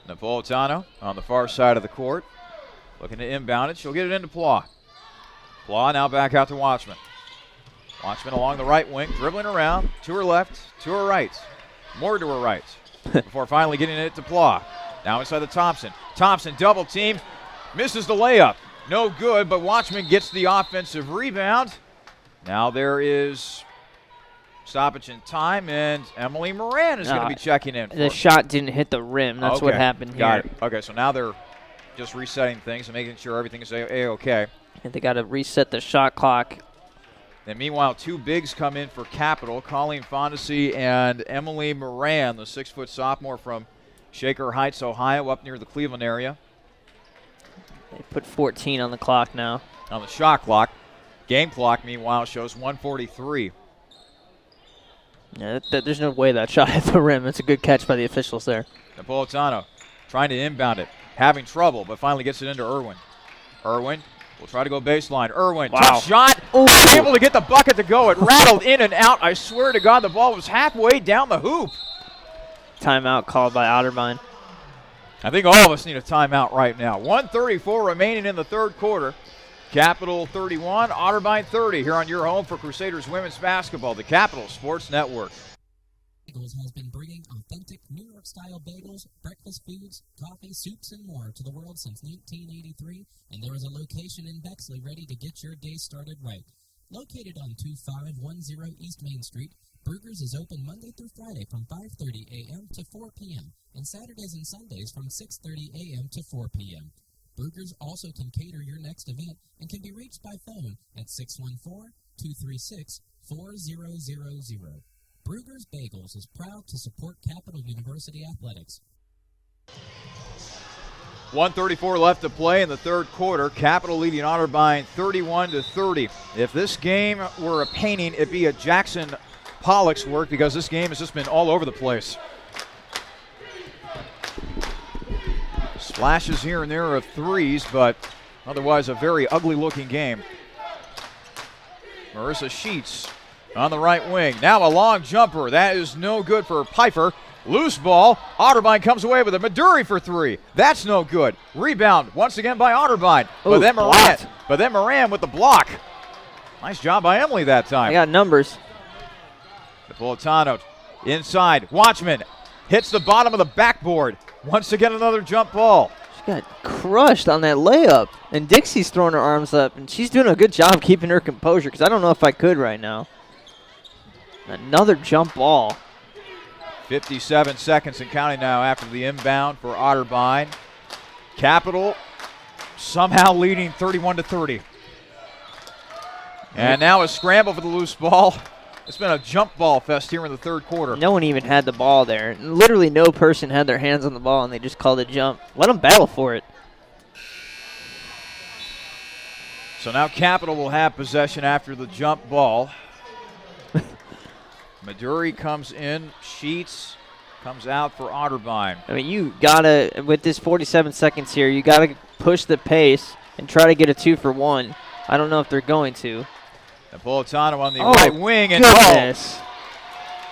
Napolitano on the far side of the court. Looking to inbound it. She'll get it into Plaw. Plaw now back out to Watchman. Watchman along the right wing, dribbling around, to her left, to her right, more to her right, before finally getting it to Plaw. Now inside to Thompson. Thompson double team, misses the layup. No good, but Watchman gets the offensive rebound. Now there is stoppage in time, and Emily Moran is going to be checking in. The shot didn't hit the rim. That's what happened here. Got it. Okay, so now they're just resetting things and making sure everything is A-okay. And they got to reset the shot clock. And meanwhile, 2 bigs come in for Capital, Colleen Fondesi and Emily Moran, the 6-foot sophomore from Shaker Heights, Ohio, up near the Cleveland area. They put 14 on the clock now. On the shot clock. Game clock, meanwhile, shows 1:43. Yeah, there's no way that shot hit the rim. It's a good catch by the officials there. Napolitano trying to inbound it, having trouble, but finally gets it into Irwin. Irwin will try to go baseline. Irwin, tough shot. Able to get the bucket to go. It rattled in and out. I swear to God, the ball was halfway down the hoop. Timeout called by Otterbein. I think all of us need a timeout right now. 1:34 remaining in the third quarter. Capital 31, Otterbein 30 here on your home for Crusaders women's basketball, the Capital Sports Network. Bagels has been bringing authentic New York-style bagels, breakfast foods, coffee, soups, and more to the world since 1983, and there is a location in Bexley ready to get your day started right. Located on 2510 East Main Street, Brugger's is open Monday through Friday from 5:30 a.m. to 4 p.m., and Saturdays and Sundays from 6:30 a.m. to 4 p.m. Brugger's also can cater your next event and can be reached by phone at 614-236-4000. Brugger's Bagels is proud to support Capital University Athletics. 1:34 left to play in the third quarter. Capital leading Otterbein 31-30. If this game were a painting, it'd be a Jackson Pollock's work because this game has just been all over the place. Splashes here and there of threes, but otherwise a very ugly-looking game. Marissa Sheets on the right wing. Now a long jumper. That is no good for Pfeiffer. Loose ball. Otterbein comes away with it. Maduri for three. That's no good. Rebound once again by Otterbein. Ooh, But then Moran with the block. Nice job by Emily that time. I got numbers. Napolitano inside. Watchman hits the bottom of the backboard. Once again, another jump ball. She got crushed on that layup. And Dixie's throwing her arms up, and she's doing a good job keeping her composure because I don't know if I could right now. Another jump ball. 57 seconds and counting now after the inbound for Otterbein. Capital somehow leading 31-30. And now a scramble for the loose ball. It's been a jump ball fest here in the third quarter. No one even had the ball there. Literally no person had their hands on the ball, and they just called it jump. Let them battle for it. So now Capital will have possession after the jump ball. Maduri comes in. Sheets comes out for Otterbein. I mean, you got to, with this 47 seconds here, you got to push the pace and try to get a 2-for-1. I don't know if they're going to. Napolitano on the right wing. And goodness.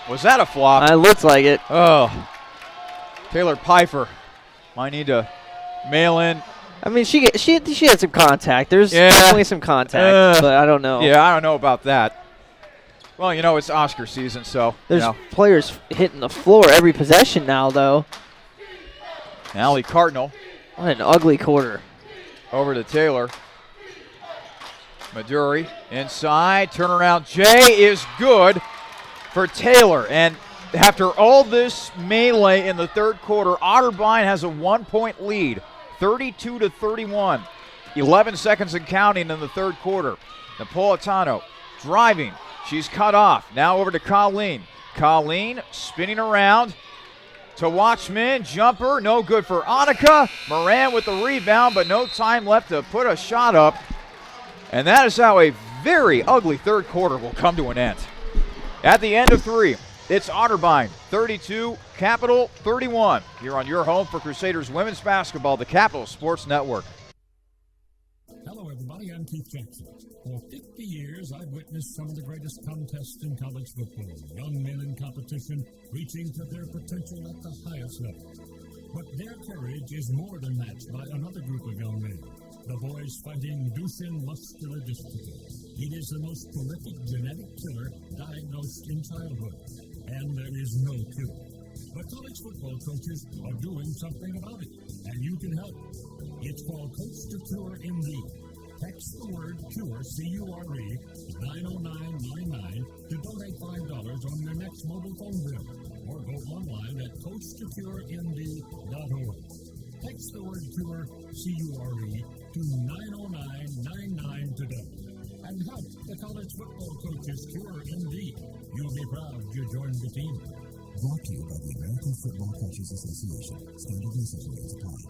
Was that a flop? It looks like it. Oh. Taylor Pfeiffer might need to mail in. I mean, she had some contact. There's definitely some contact, but I don't know. Yeah, I don't know about that. Well, you know, it's Oscar season, so. There's players hitting the floor every possession now, though. Allie Cardinal. What an ugly quarter. Over to Taylor. Maduri inside. Turnaround J is good for Taylor. And after all this melee in the third quarter, Otterbein has a 1-point lead. 32-31. 11 seconds and counting in the third quarter. Napolitano driving. She's cut off. Now over to Colleen. Colleen spinning around to Watchman. Jumper, no good for Annika. Moran with the rebound, but no time left to put a shot up. And that is how a very ugly third quarter will come to an end. At the end of three, it's Otterbein 32, Capital 31. Here on your home for Crusaders women's basketball, the Capital Sports Network. Hello, everybody. I'm Keith Jackson. For 50 years, I've witnessed some of the greatest contests in college football. Young men in competition reaching to their potential at the highest level. But their courage is more than matched by another group of young men. The boys fighting Duchenne muscular dystrophy. It is the most prolific genetic killer diagnosed in childhood, and there is no cure. But college football coaches are doing something about it, and you can help. It's called Coach to Cure MD. Text the word CURE, C-U-R-E, 90999 to donate $5 on your next mobile phone bill, or go online at CoachToCureMD.org. Text the word CURE, C-U-R-E, to 90999 today. And help the college football coaches cure MD. You'll be proud you joined the team. Brought to you by the American Football Coaches Association. Standard usage rates apply.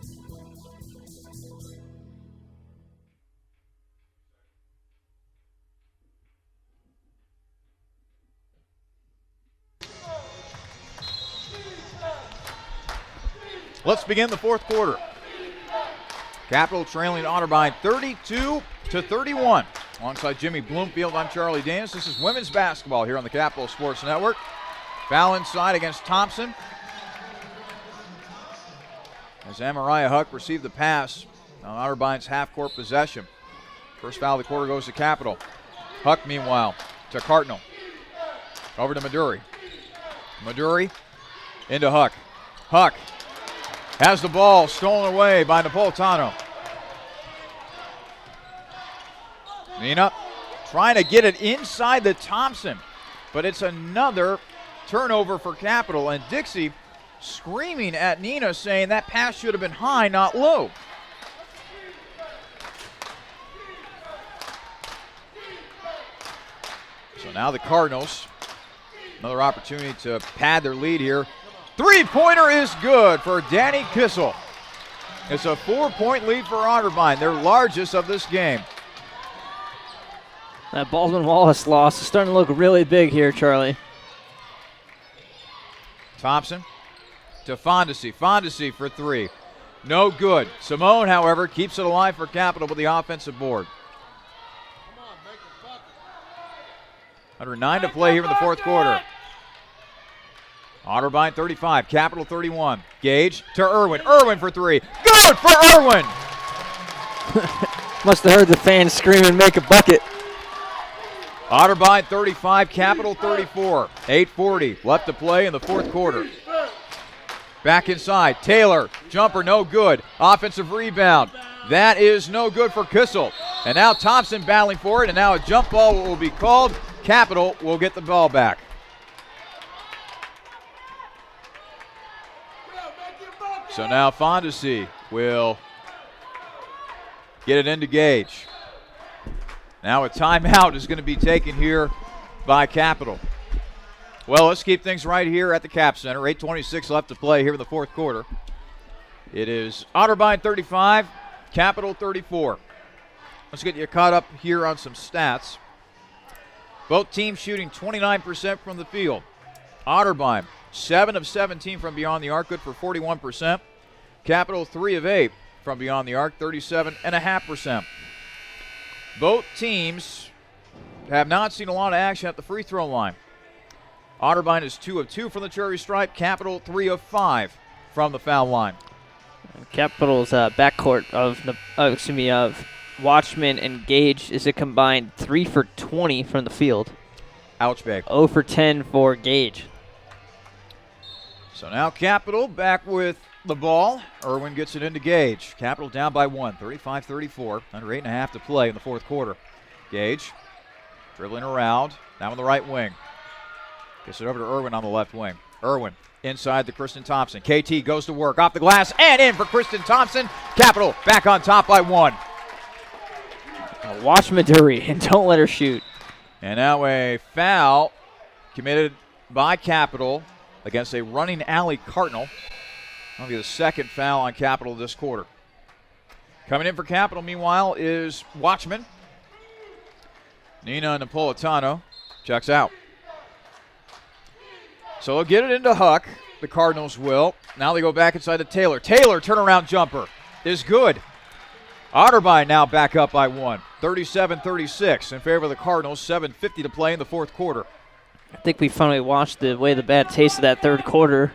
Let's begin the fourth quarter. Capital trailing Otterbein 32-31. Alongside Jimmy Bloomfield, I'm Charlie Danis. This is women's basketball here on the Capital Sports Network. Foul inside against Thompson. As Amariah Huck received the pass on Otterbein's half-court possession. First foul of the quarter goes to Capital. Huck, meanwhile, to Cardinal. Over to Maduri. Maduri into Huck. Huck has the ball stolen away by Napolitano. Nina trying to get it inside the Thompson, but it's another turnover for Capital, and Dixie screaming at Nina saying that pass should have been high, not low. So now the Cardinals, another opportunity to pad their lead here. Three-pointer is good for Danny Kissel. It's a 4-point lead for Otterbein, their largest of this game. That Baldwin-Wallace loss is starting to look really big here, Charlie. Thompson to Fondesi. Fondesi for three. No good. Simone, however, keeps it alive for Capital with the offensive board. Under 9 to play here in the fourth quarter. Otterbein 35, Capital 31. Gage to Irwin. Irwin for three. Good for Irwin! Must have heard the fans screaming, make a bucket. Otterbein 35, Capital 34. 8:40 left to play in the fourth quarter. Back inside, Taylor, jumper no good. Offensive rebound. That is no good for Kissel. And now Thompson battling for it, and now a jump ball will be called. Capital will get the ball back. So now Fondesi will get it into Gage. Now a timeout is going to be taken here by Capital. Well, let's keep things right here at the Cap Center. 8:26 left to play here in the fourth quarter. It is Otterbein 35, Capital 34. Let's get you caught up here on some stats. Both teams shooting 29% from the field. Otterbein, 7 of 17 from beyond the arc, good for 41%. Capital, 3 of 8 from beyond the arc, 37.5%. Both teams have not seen a lot of action at the free throw line. Otterbein is 2 of 2 from the cherry stripe. Capital, 3 of 5 from the foul line. Capital's backcourt of Watchman and Gage is a combined 3 for 20 from the field. Ouch bag. 0 for 10 for Gage. So now Capital back with the ball. Irwin gets it into Gage. Capital down by 1, 35-34. Under 8.5 to play in the fourth quarter. Gage dribbling around, down on the right wing. Gets it over to Irwin on the left wing. Irwin inside to Kristen Thompson. KT goes to work, off the glass, and in for Kristen Thompson. Capital back on top by 1. Watch Maduri and don't let her shoot. And now a foul committed by Capital against a running alley Cardinal. That'll be the second foul on Capital this quarter. Coming in for Capital, meanwhile, is Watchman. Nina Napolitano checks out. So they'll get it into Huck. The Cardinals will. Now they go back inside to Taylor. Taylor, turnaround jumper is good. Otterbein now back up by 1. 37-36 in favor of the Cardinals. 7:50 to play in the fourth quarter. I think we finally watched the way the bad taste of that third quarter.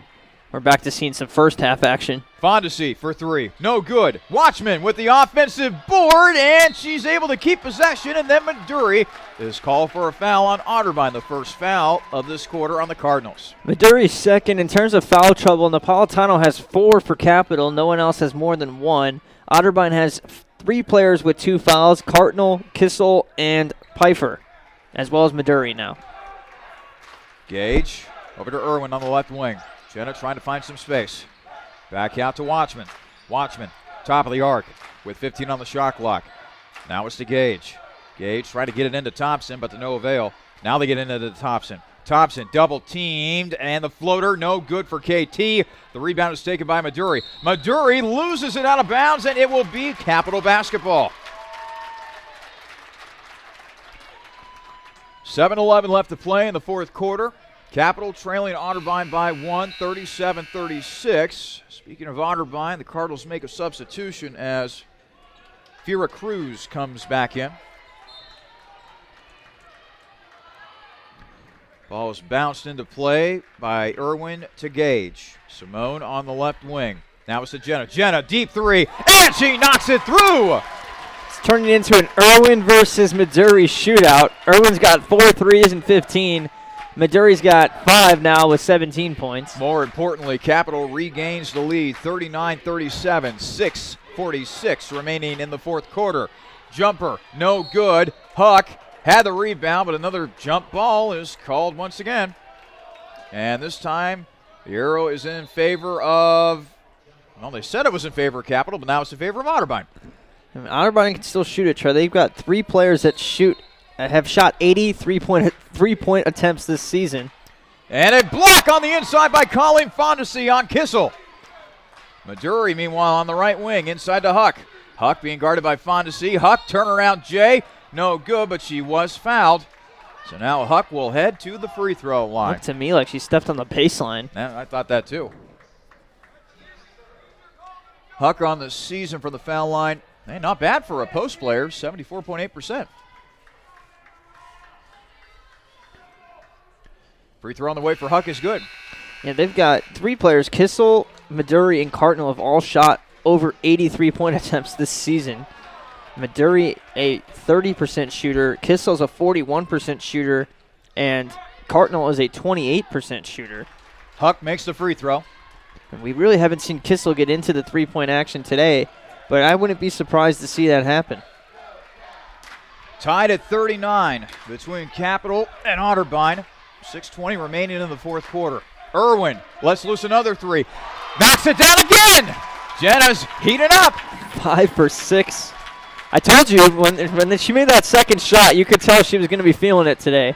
We're back to seeing some first half action. Fondesi for 3. No good. Watchman with the offensive board, and she's able to keep possession, and then Maduri is called for a foul on Otterbein, the first foul of this quarter on the Cardinals. Maduri's second in terms of foul trouble. Napolitano has 4 for Capital. No one else has more than 1. Otterbein has 3 players with 2 fouls, Cardinal, Kissel, and Pfeiffer, as well as Maduri now. Gage over to Irwin on the left wing. Jenna trying to find some space. Back out to Watchman. Watchman, top of the arc with 15 on the shot clock. Now it's to Gage. Gage trying to get it into Thompson, but to no avail. Now they get into the Thompson. Thompson double teamed, and the floater no good for KT. The rebound is taken by Maduri. Maduri loses it out of bounds, and it will be Capital basketball. 7:11 left to play in the fourth quarter. Capital trailing Otterbein by 1, 37-36. Speaking of Otterbein, the Cardinals make a substitution as Fira Cruz comes back in. Ball is bounced into play by Irwin to Gage. Simone on the left wing. Now it's to Jenna. Jenna, deep 3, and she knocks it through! It's turning into an Irwin versus Maduri shootout. Irwin's got 4 threes and 15. Maduri's got 5 now with 17 points. More importantly, Capital regains the lead, 39-37, 6:46 remaining in the fourth quarter. Jumper, no good. Huck had the rebound, but another jump ball is called once again. And this time, the arrow is in favor of, well, they said it was in favor of Capital, but now it's in favor of Otterbein. Otterbein can still shoot it, Trey. They've got 3 players that have shot 80 three-point attempts this season. And a block on the inside by Colleen Fondesi on Kissel. Maduri, meanwhile, on the right wing, inside to Huck. Huck being guarded by Fondesi. Huck, turnaround Jay. No good, but she was fouled. So now Huck will head to the free throw line. Looked to me like she stepped on the baseline. Yeah, I thought that too. Huck on the season for the foul line. Hey, not bad for a post player, 74.8%. Free throw on the way for Huck is good. Yeah, they've got 3 players. Kissel, Maduri, and Cardinal have all shot over 83-point attempts this season. Maduri, a 30% shooter. Kissel's a 41% shooter. And Cardinal is a 28% shooter. Huck makes the free throw. And we really haven't seen Kissel get into the 3-point action today, but I wouldn't be surprised to see that happen. Tied at 39 between Capital and Otterbein. 6:20 remaining in the fourth quarter. Irwin lets loose another 3. Knocks it down again. Jenna's heating up. 5 for 6. I told you when she made that second shot, you could tell she was going to be feeling it today.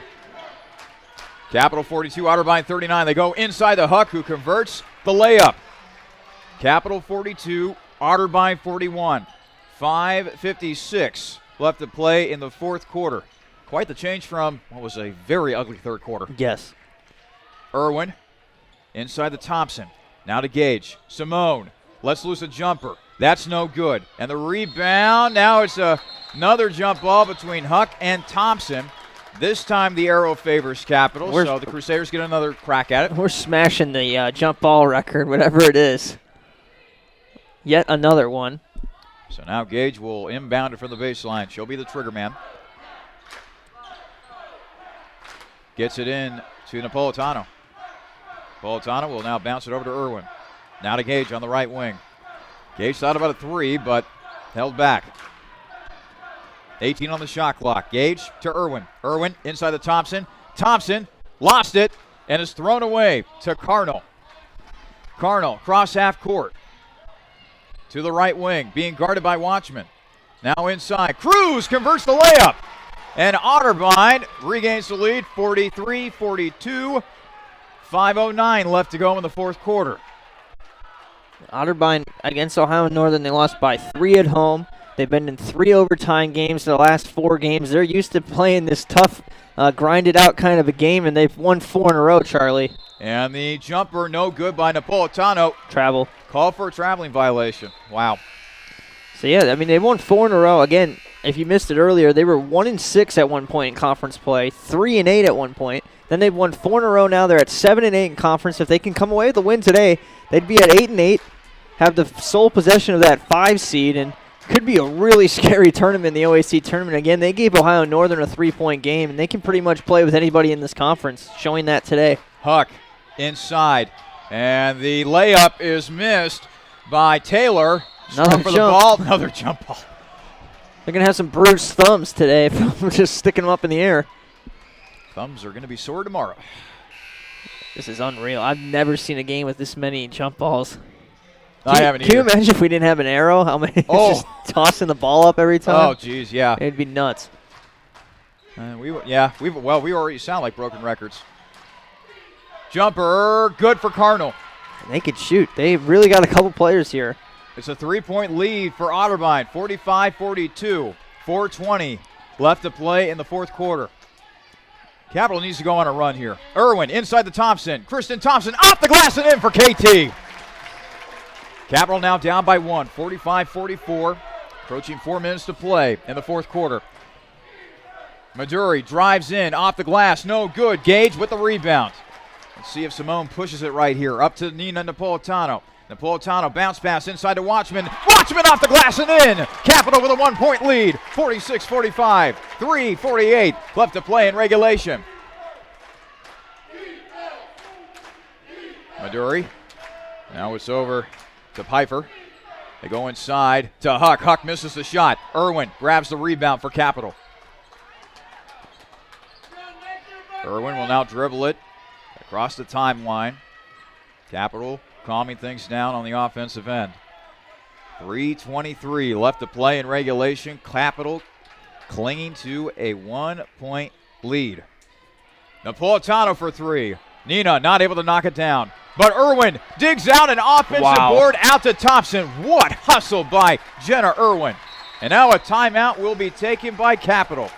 Capital 42, Otterbein 39. They go inside the Huck, who converts the layup. Capital 42, Otterbein 41. 5:56 left to play in the fourth quarter. Quite the change from what was a very ugly third quarter. Yes. Irwin inside the Thompson. Now to Gage. Simone lets loose a jumper. That's no good. And the rebound, now it's another jump ball between Huck and Thompson. This time the arrow favors Capital, so the Crusaders get another crack at it. We're smashing the jump ball record, whatever it is. Yet another one. So now Gage will inbound it from the baseline. She'll be the trigger man. Gets it in to Napolitano. Napolitano will now bounce it over to Irwin. Now to Gage on the right wing. Gage thought about a 3, but held back. 18 on the shot clock. Gage to Irwin. Irwin inside the Thompson. Thompson lost it and is thrown away to Cardinal. Cardinal cross half court. To the right wing, being guarded by Watchman. Now inside. Cruz converts the layup. And Otterbein regains the lead, 43-42. 5:09 left to go in the fourth quarter. Otterbein against Ohio Northern, they lost by 3 at home. They've been in 3 overtime games the last 4 games. They're used to playing this tough, grinded out kind of a game, and they've won 4 in a row, Charlie. And the jumper no good by Napolitano. Travel. Call for a traveling violation. Wow. So, yeah, I mean, they won 4 in a row. Again, if you missed it earlier, they were 1-6 at one point in conference play, 3-8 at one point. Then they've won 4 in a row now. They're at 7-8 in conference. If they can come away with a win today, they'd be at 8-8, have the sole possession of that 5 seed, and could be a really scary tournament in the OAC tournament. Again, they gave Ohio Northern a 3-point game, and they can pretty much play with anybody in this conference, showing that today. Huck inside, and the layup is missed by Taylor. Another for the ball. Another jump ball. They're going to have some bruised thumbs today from just sticking them up in the air. Thumbs are going to be sore tomorrow. This is unreal. I've never seen a game with this many jump balls. I haven't either. Can you imagine if we didn't have an arrow? How many just tossing the ball up every time? Oh, geez, yeah. It'd be nuts. We already sound like broken records. Jumper, good for Cardinal. They could shoot. They've really got a couple players here. It's a 3-point lead for Otterbein, 45-42. 4:20 left to play in the fourth quarter. Capital needs to go on a run here. Irwin inside the Thompson. Kristen Thompson off the glass and in for KT. Capital now down by 1, 45-44. Approaching 4 minutes to play in the fourth quarter. Maduri drives in off the glass. No good. Gage with the rebound. Let's see if Simone pushes it right here. Up to Nina Napolitano. Napolitano bounce pass inside to Watchman. Watchman off the glass and in. Capital with a 1-point lead. 46-45. 3:48 left to play in regulation. Maduri. Now it's over to Piper. They go inside to Huck. Huck misses the shot. Irwin grabs the rebound for Capital. Irwin will now dribble it across the timeline. Capital calming things down on the offensive end. 3:23 left to play in regulation. Capital clinging to a 1-point lead. Napolitano for three. Nina not able to knock it down. But Irwin digs out an offensive board out to Thompson. What hustle by Jenna Irwin. And now a timeout will be taken by Capital.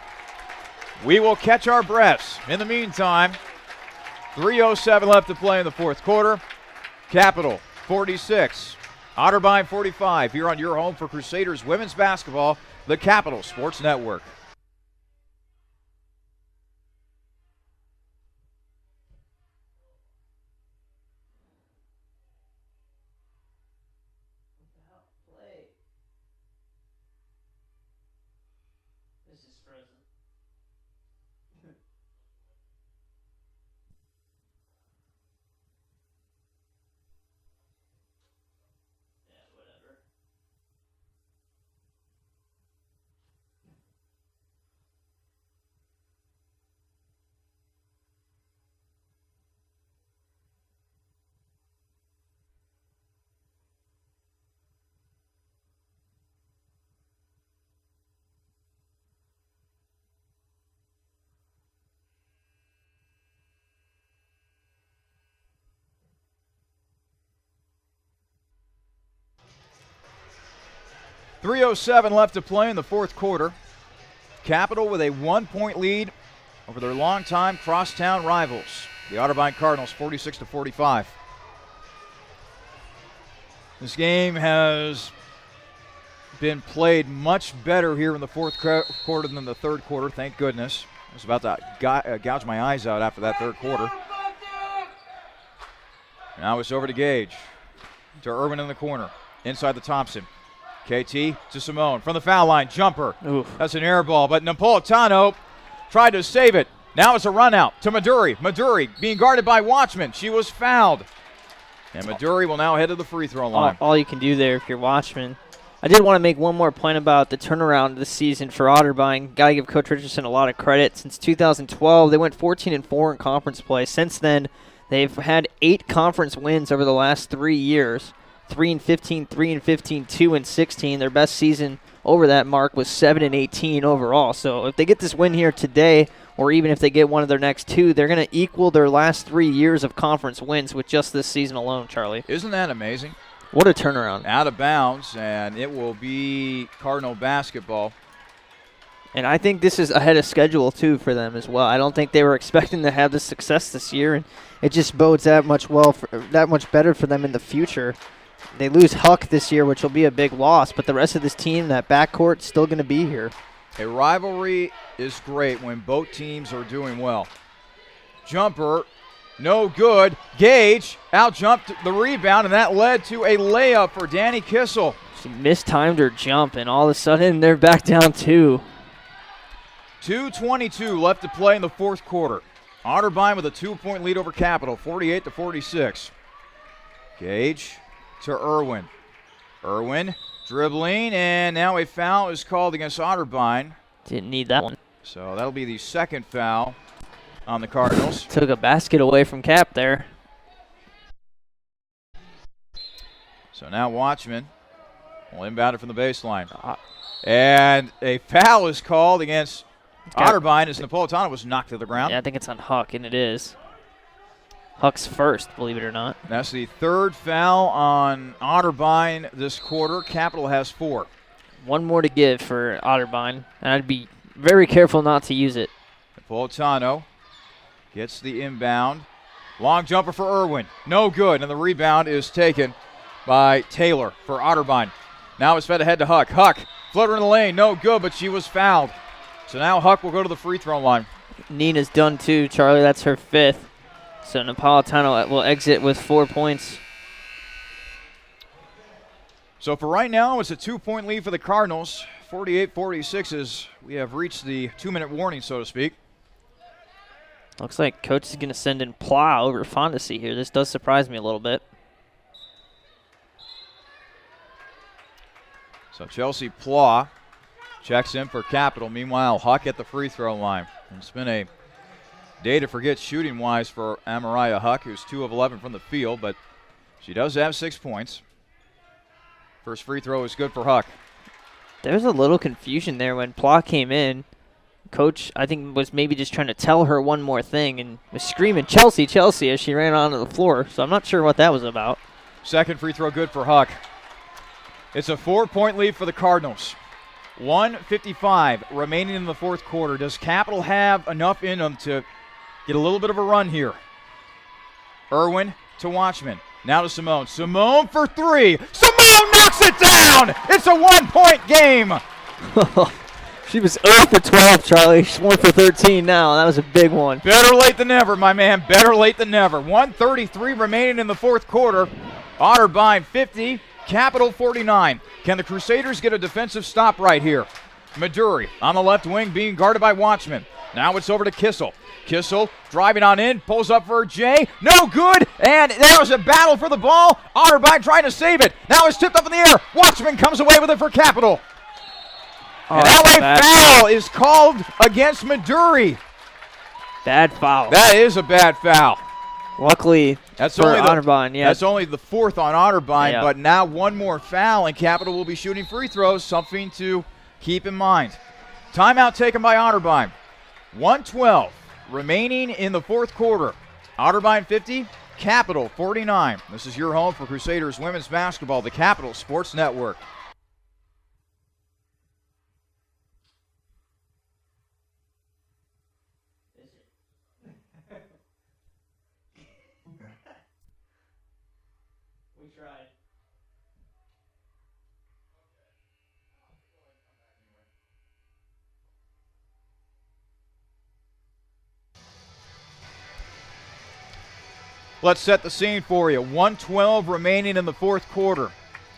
We will catch our breaths. In the meantime, 3:07 left to play in the fourth quarter. Capital 46, Otterbein 45 here on your home for Crusaders women's basketball, the Capital Sports Network. .307 left to play in the fourth quarter. Capital with a 1-point lead over their longtime crosstown rivals, the Otterbein Cardinals, 46-45. This game has been played much better here in the fourth quarter than the third quarter, thank goodness. I was about to gouge my eyes out after that third quarter. Now it's over to Gage, to Irwin in the corner, inside the Thompson. KT to Simone from the foul line, jumper. Oof. That's an air ball, but Napolitano tried to save it. Now it's a run out to Maduri. Maduri being guarded by Watchman. She was fouled. And Maduri will now head to the free throw line. All you can do there if you're Watchman. I did want to make one more point about the turnaround this season for Otterbein. Got to give Coach Richardson a lot of credit. Since 2012, they went 14-4 in conference play. Since then, they've had 8 conference wins over the last 3 years. 3-15, 3-15, 2-16. Their best season over that mark was 7-18 overall. So if they get this win here today, or even if they get one of their next 2, they're going to equal their last 3 years of conference wins with just this season alone, Charlie. Isn't that amazing? What a turnaround. Out of bounds, and it will be Cardinal basketball. And I think this is ahead of schedule, too, for them as well. I don't think they were expecting to have this success this year, and it just bodes that much better for them in the future. They lose Huck this year, which will be a big loss, but the rest of this team, that backcourt, still going to be here. A rivalry is great when both teams are doing well. Jumper, no good. Gage out-jumped the rebound, and that led to a layup for Danny Kissel. She mistimed her jump, and all of a sudden they're back down 2. 2:22 left to play in the fourth quarter. Otterbein with a 2-point lead over Capital, 48-46. Gage to Irwin. Irwin dribbling, and now a foul is called against Otterbein. Didn't need that one. So that'll be the second foul on the Cardinals. Took a basket away from Cap there. So now Watchman will inbound it from the baseline. And a foul is called against Otterbein as Napolitano was knocked to the ground. Yeah, I think it's on Huck, and it is. Huck's first, believe it or not. That's the third foul on Otterbein this quarter. Capital has 4. One more to give for Otterbein, and I'd be very careful not to use it. Napolitano gets the inbound. Long jumper for Irwin. No good, and the rebound is taken by Taylor for Otterbein. Now it's fed ahead to Huck. Huck, floater in the lane, no good, but she was fouled. So now Huck will go to the free throw line. Nina's done too, Charlie. That's her 5th. So Napolitano will exit with 4 points. So for right now, it's a 2-point lead for the Cardinals. 48-46 as we have reached the 2-minute warning, so to speak. Looks like coach is going to send in Plow over Fondesi here. This does surprise me a little bit. So Chelsea Plow checks in for Capital. Meanwhile, Huck at the free throw line. And it's been a day to forget shooting-wise for Amariah Huck, who's 2 of 11 from the field, but she does have 6 points. First free throw is good for Huck. There's a little confusion there when Plow came in. Coach, I think, was maybe just trying to tell her one more thing and was screaming, "Chelsea, Chelsea," as she ran onto the floor. So I'm not sure what that was about. Second free throw good for Huck. It's a 4-point lead for the Cardinals. 1:55 remaining in the fourth quarter. Does Capital have enough in them to get a little bit of a run here? Irwin to Watchman. Now to Simone. Simone for 3. Simone knocks it down! It's a 1-point game! She was 0 for 12, Charlie. She's 1 for 13 now. That was a big one. Better late than never, my man. Better late than never. 1:33 remaining in the fourth quarter. Otterbein 50, Capital 49. Can the Crusaders get a defensive stop right here? Maduri on the left wing being guarded by Watchman. Now it's over to Kissel. Kissel driving on in, pulls up for Jay. No good, and there was a battle for the ball. Otterbein trying to save it. Now it's tipped up in the air. Watchman comes away with it for Capital. And now a foul is called against Maduri. Bad foul. That is a bad foul. Luckily That's for only Otterbein, yeah. That's only the 4th on Otterbein, Yeah. but now one more foul, and Capital will be shooting free throws, something to keep in mind. Timeout taken by Otterbein. 1:12 remaining in the fourth quarter. Otterbein 50, Capital 49. This is your home for Crusaders women's basketball, the Capital Sports Network. We tried. Let's set the scene for you. 1:12 remaining in the fourth quarter.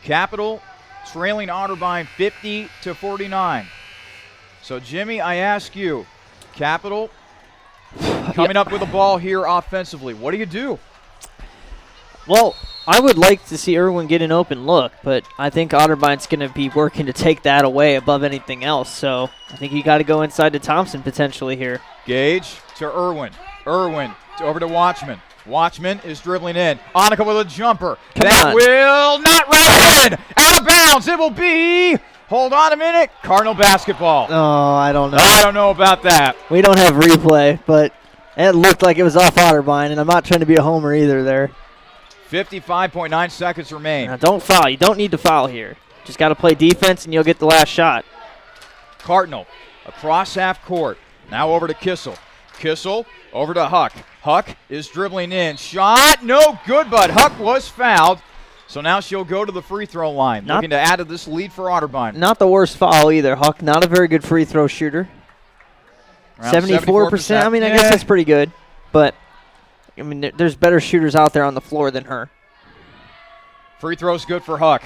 Capital trailing Otterbein 50-49. So, Jimmy, I ask you, Capital coming up with the ball here offensively. What do you do? Well, I would like to see Irwin get an open look, but I think Otterbein's going to be working to take that away above anything else. So I think you got to go inside to Thompson potentially here. Gage to Irwin. Irwin over to Watchman. Watchman is dribbling in. Annika with a jumper. That will not right in. Out of bounds. It will be. Hold on a minute. Cardinal basketball. Oh, I don't know. I don't know about that. We don't have replay, but it looked like it was off Otterbein, and I'm not trying to be a homer either there. 55.9 seconds remain. Now, don't foul. You don't need to foul here. Just got to play defense, and you'll get the last shot. Cardinal across half court. Now over to Kissel. Kissel over to Huck. Huck is dribbling in. Shot, no good, but Huck was fouled. So now she'll go to the free throw line, looking to add to this lead for Otterbein. Not the worst foul either. Huck, not a very good free throw shooter. 74%. I mean, I guess that's pretty good. But, I mean, there's better shooters out there on the floor than her. Free throw's good for Huck.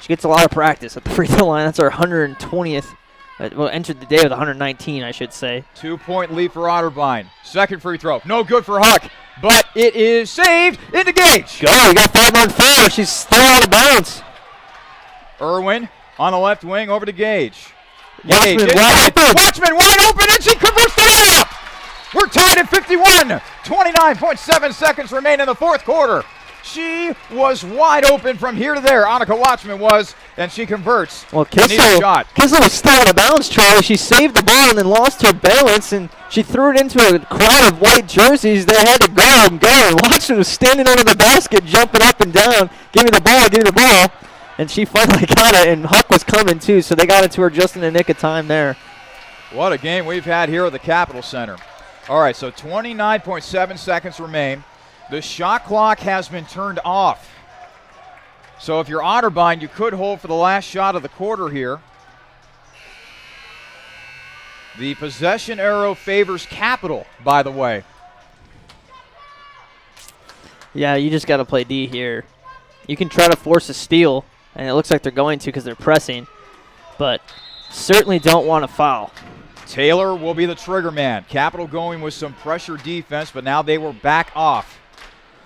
She gets a lot of practice at the free throw line. That's our 120th. Well, entered the day with 119, I should say. 2-point lead for Otterbein. Second free throw. No good for Huck, but it is saved into Gage. Go. We got 5-on-4. She's still out of bounds. Irwin on the left wing over to Gage. Watchman wide open. Watchman wide open, and she converts the layup. We're tied at 51. 29.7 seconds remain in the fourth quarter. She was wide open from here to there. Annika Watchman was, and she converts. Well, Kissel was still out of bounds, Charlie. She saved the ball and then lost her balance, and she threw it into a crowd of white jerseys. They had to go and go. And Watchman was standing under the basket, jumping up and down. Give me the ball, give me the ball. And she finally got it, and Huck was coming too, so they got it to her just in the nick of time there. What a game we've had here at the Capitol Center. All right, so 29.7 seconds remain. The shot clock has been turned off. So if you're Otterbein, you could hold for the last shot of the quarter here. The possession arrow favors Capital, by the way. Yeah, you just got to play D here. You can try to force a steal, and it looks like they're going to because they're pressing, but certainly don't want to foul. Taylor will be the trigger man. Capital going with some pressure defense, but now they were back off.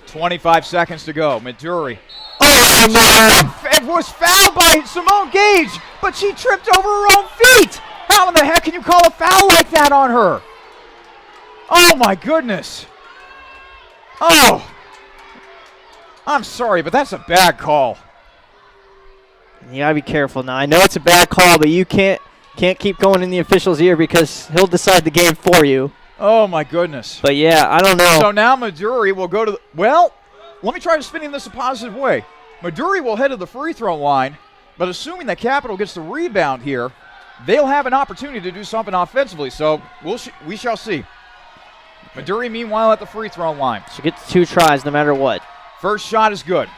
25 seconds to go. Maduri. It was fouled by Simone Gage, but she tripped over her own feet. How in the heck can you call a foul like that on her? Oh, my goodness. Oh. I'm sorry, but that's a bad call. You got to be careful now. I know it's a bad call, but you can't keep going in the official's ear because he'll decide the game for you. Oh, my goodness. But, yeah, I don't know. So now Maduri will go to the – well, let me try to spin this a positive way. Maduri will head to the free throw line, but assuming that Capital gets the rebound here, they'll have an opportunity to do something offensively. So we shall see. Maduri, meanwhile, at the free throw line. She gets 2 tries no matter what. First shot is good.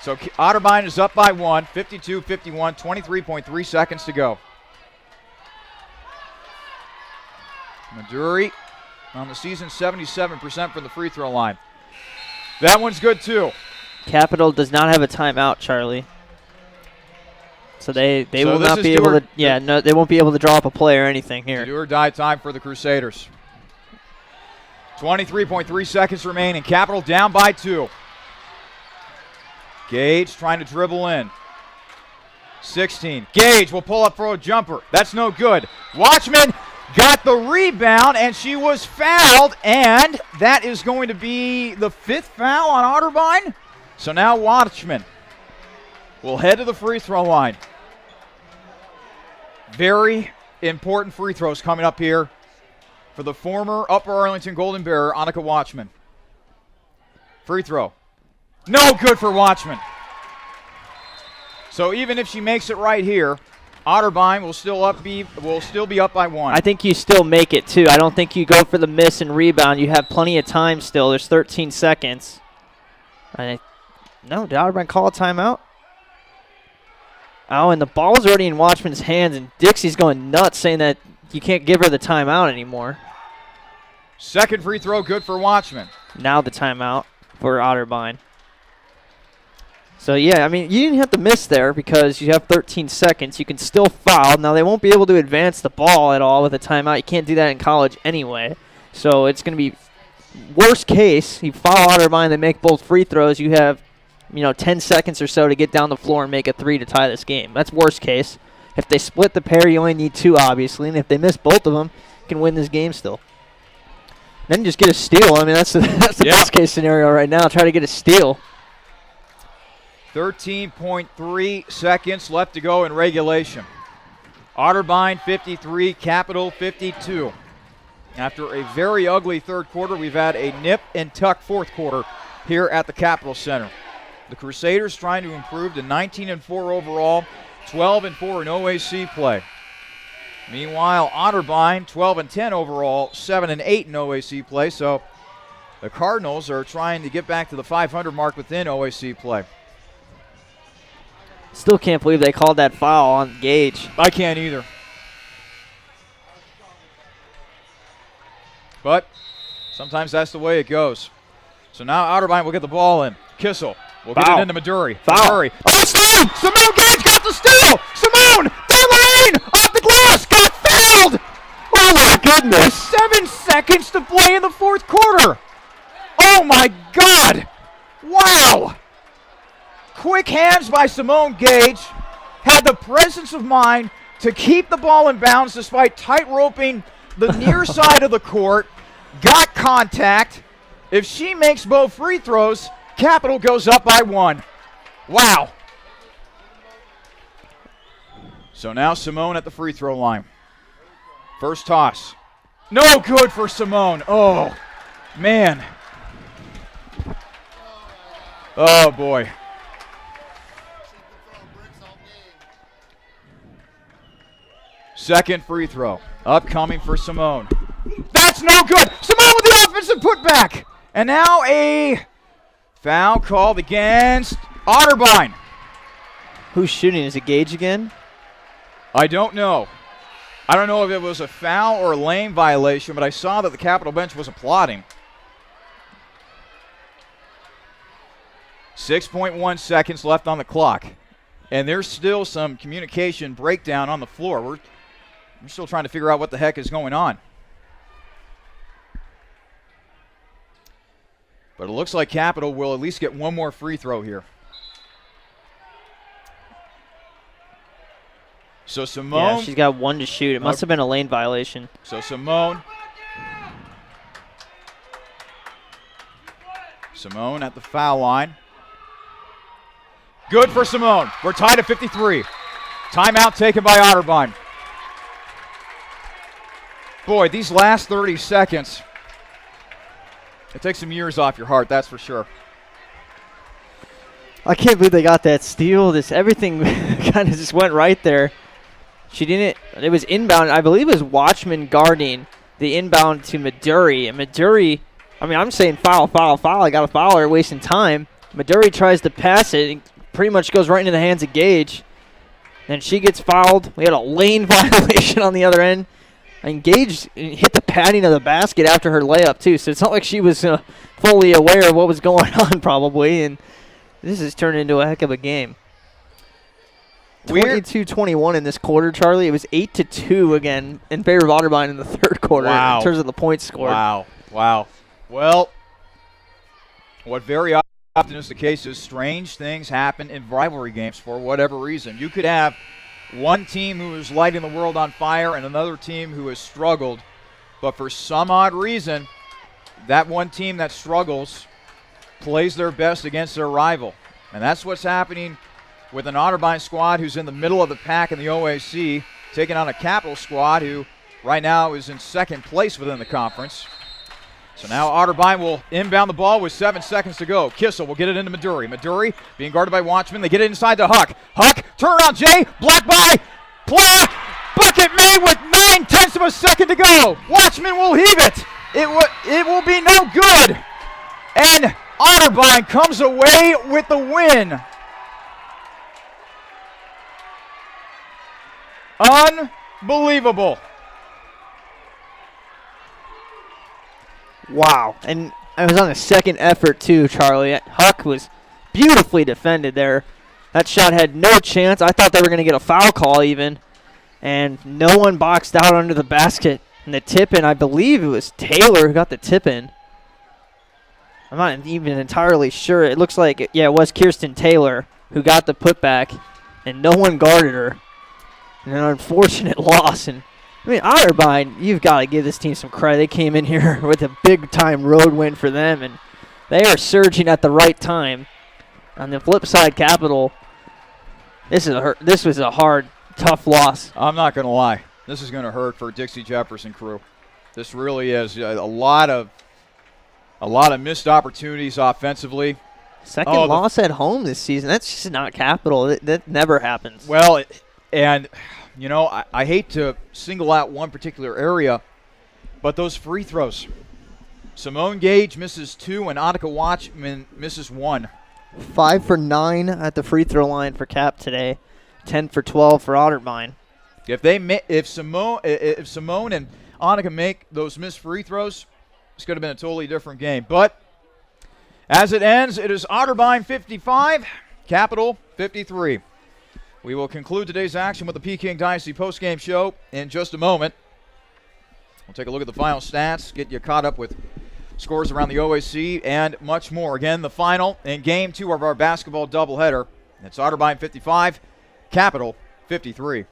So Otterbein is up by 1, 52-51, 23.3 seconds to go. Maduri on the season, 77% from the free throw line. That one's good too. Capital does not have a timeout, Charlie. So they will this not is be able to. Yeah, no, they won't be able to draw up a play or anything here. Do or die time for the Crusaders. 23.3 seconds remaining. Capital down by 2. Gage trying to dribble in. 16. Gage will pull up for a jumper. That's no good. Watchman got the rebound, and she was fouled, and that is going to be the 5th foul on Otterbein. So now Watchman will head to the free throw line. Very important free throws coming up here for the former Upper Arlington Golden Bearer, Annika Watchman. Free throw. No good for Watchman. So even if she makes it right here, Otterbein will still be up by 1. I think you still make it, too. I don't think you go for the miss and rebound. You have plenty of time still. There's 13 seconds. No, did Otterbein call a timeout? Oh, and the ball's already in Watchman's hands, and Dixie's going nuts saying that you can't give her the timeout anymore. Second free throw good for Watchman. Now the timeout for Otterbein. So, yeah, I mean, you didn't have to miss there because you have 13 seconds. You can still foul. Now, they won't be able to advance the ball at all with a timeout. You can't do that in college anyway. So, it's going to be worst case. You foul Otterbein, they make both free throws. You have, 10 seconds or so to get down the floor and make a 3 to tie this game. That's worst case. If they split the pair, you only need 2, obviously. And if they miss both of them, you can win this game still. Then just get a steal. I mean, that's the best case scenario right now. Try to get a steal. 13.3 seconds left to go in regulation. Otterbein 53, Capital 52. After a very ugly third quarter, we've had a nip and tuck fourth quarter here at the Capitol Center. The Crusaders trying to improve to 19-4 overall, 12-4 in OAC play. Meanwhile, Otterbein 12-10 overall, 7-8 in OAC play. So the Cardinals are trying to get back to the 500 mark within OAC play. Still can't believe they called that foul on Gage. I can't either. But sometimes that's the way it goes. So now Otterbein will get the ball in. Kissel will get it into Maduri. Maduri. Oh, Simone Gage got the steal! Simone! Down the lane! Off the glass! Got fouled! Oh my goodness! 7 seconds to play in the fourth quarter! Oh my God! Wow! Quick hands by Simone Gage. Had the presence of mind to keep the ball in bounds despite tight roping the near side of the court. Got contact. If she makes both free throws, Capital goes up by 1. Wow. So now Simone at the free throw line. First toss. No good for Simone. Oh, man. Oh, boy. Second free throw. Upcoming for Simone. That's no good. Simone with the offensive putback. And now a foul called against Otterbein. Who's shooting? Is it Gage again? I don't know. I don't know if it was a foul or a lane violation, but I saw that the Capitol bench was applauding. 6.1 seconds left on the clock. And there's still some communication breakdown on the floor. We're still trying to figure out what the heck is going on. But it looks like Capital will at least get one more free throw here. So Simone. Yeah, she's got one to shoot. It must have been a lane violation. So Simone at the foul line. Good for Simone. We're tied at 53. Timeout taken by Otterbein. Boy, these last 30 seconds, it takes some years off your heart, that's for sure. I can't believe they got that steal. Everything kind of just went right there. She didn't. It was inbound. I believe it was Watchman guarding the inbound to Maduri. And Maduri, I mean, I'm saying foul. I got to foul her, wasting time. Maduri tries to pass it. It pretty much goes right into the hands of Gage. And she gets fouled. We had a lane violation on the other end. And Gage hit the padding of the basket after her layup, too. So it's not like she was fully aware of what was going on, probably. And this has turned into a heck of a game. 22-21 in this quarter, Charlie. It was 8-2 again in favor of Otterbein in the third quarter in terms of the points scored. Wow. Well, what very often is the case is strange things happen in rivalry games for whatever reason. You could have one team who is lighting the world on fire and another team who has struggled, but for some odd reason, that one team that struggles plays their best against their rival. And that's what's happening with an Otterbein squad who's in the middle of the pack in the OAC, taking on a Capital squad who right now is in second place within the conference. So now Otterbein will inbound the ball with 7 seconds to go. Kissel will get it into Maduri. Maduri being guarded by Watchman. They get it inside to Huck. Huck, turn around, Jay, blocked by Pla. Bucket made with 9/10 of a second to go. Watchman will heave it. It will be no good. And Otterbein comes away with the win. Unbelievable. Wow. And it was on a second effort, too, Charlie. Huck was beautifully defended there. That shot had no chance. I thought they were going to get a foul call even. And no one boxed out under the basket. And the tip-in, I believe it was Taylor who got the tip-in. I'm not even entirely sure. It looks like, it was Kirsten Taylor who got the putback. And no one guarded her. And an unfortunate loss. And I mean, Otterbein, you've got to give this team some credit. They came in here with a big-time road win for them, and they are surging at the right time. On the flip side, Capital, this was a hard, tough loss. I'm not going to lie. This is going to hurt for Dixie Jefferson crew. This really is a lot of missed opportunities offensively. Second loss at home this season. That's just not Capital. That never happens. Well, you know, I hate to single out one particular area, but those free throws. Simone Gage misses 2 and Annika Watchman misses 1. 5 for 9 at the free throw line for Cap today. 10 for 12 for Otterbein. If Simone and Annika make those missed free throws, it's going to have been a totally different game. But as it ends, it is Otterbein 55, Capital 53. We will conclude today's action with the Peking Dynasty postgame show in just a moment. We'll take a look at the final stats, get you caught up with scores around the OAC, and much more. Again, the final in Game 2 of our basketball doubleheader. It's Otterbein 55, Capital 53.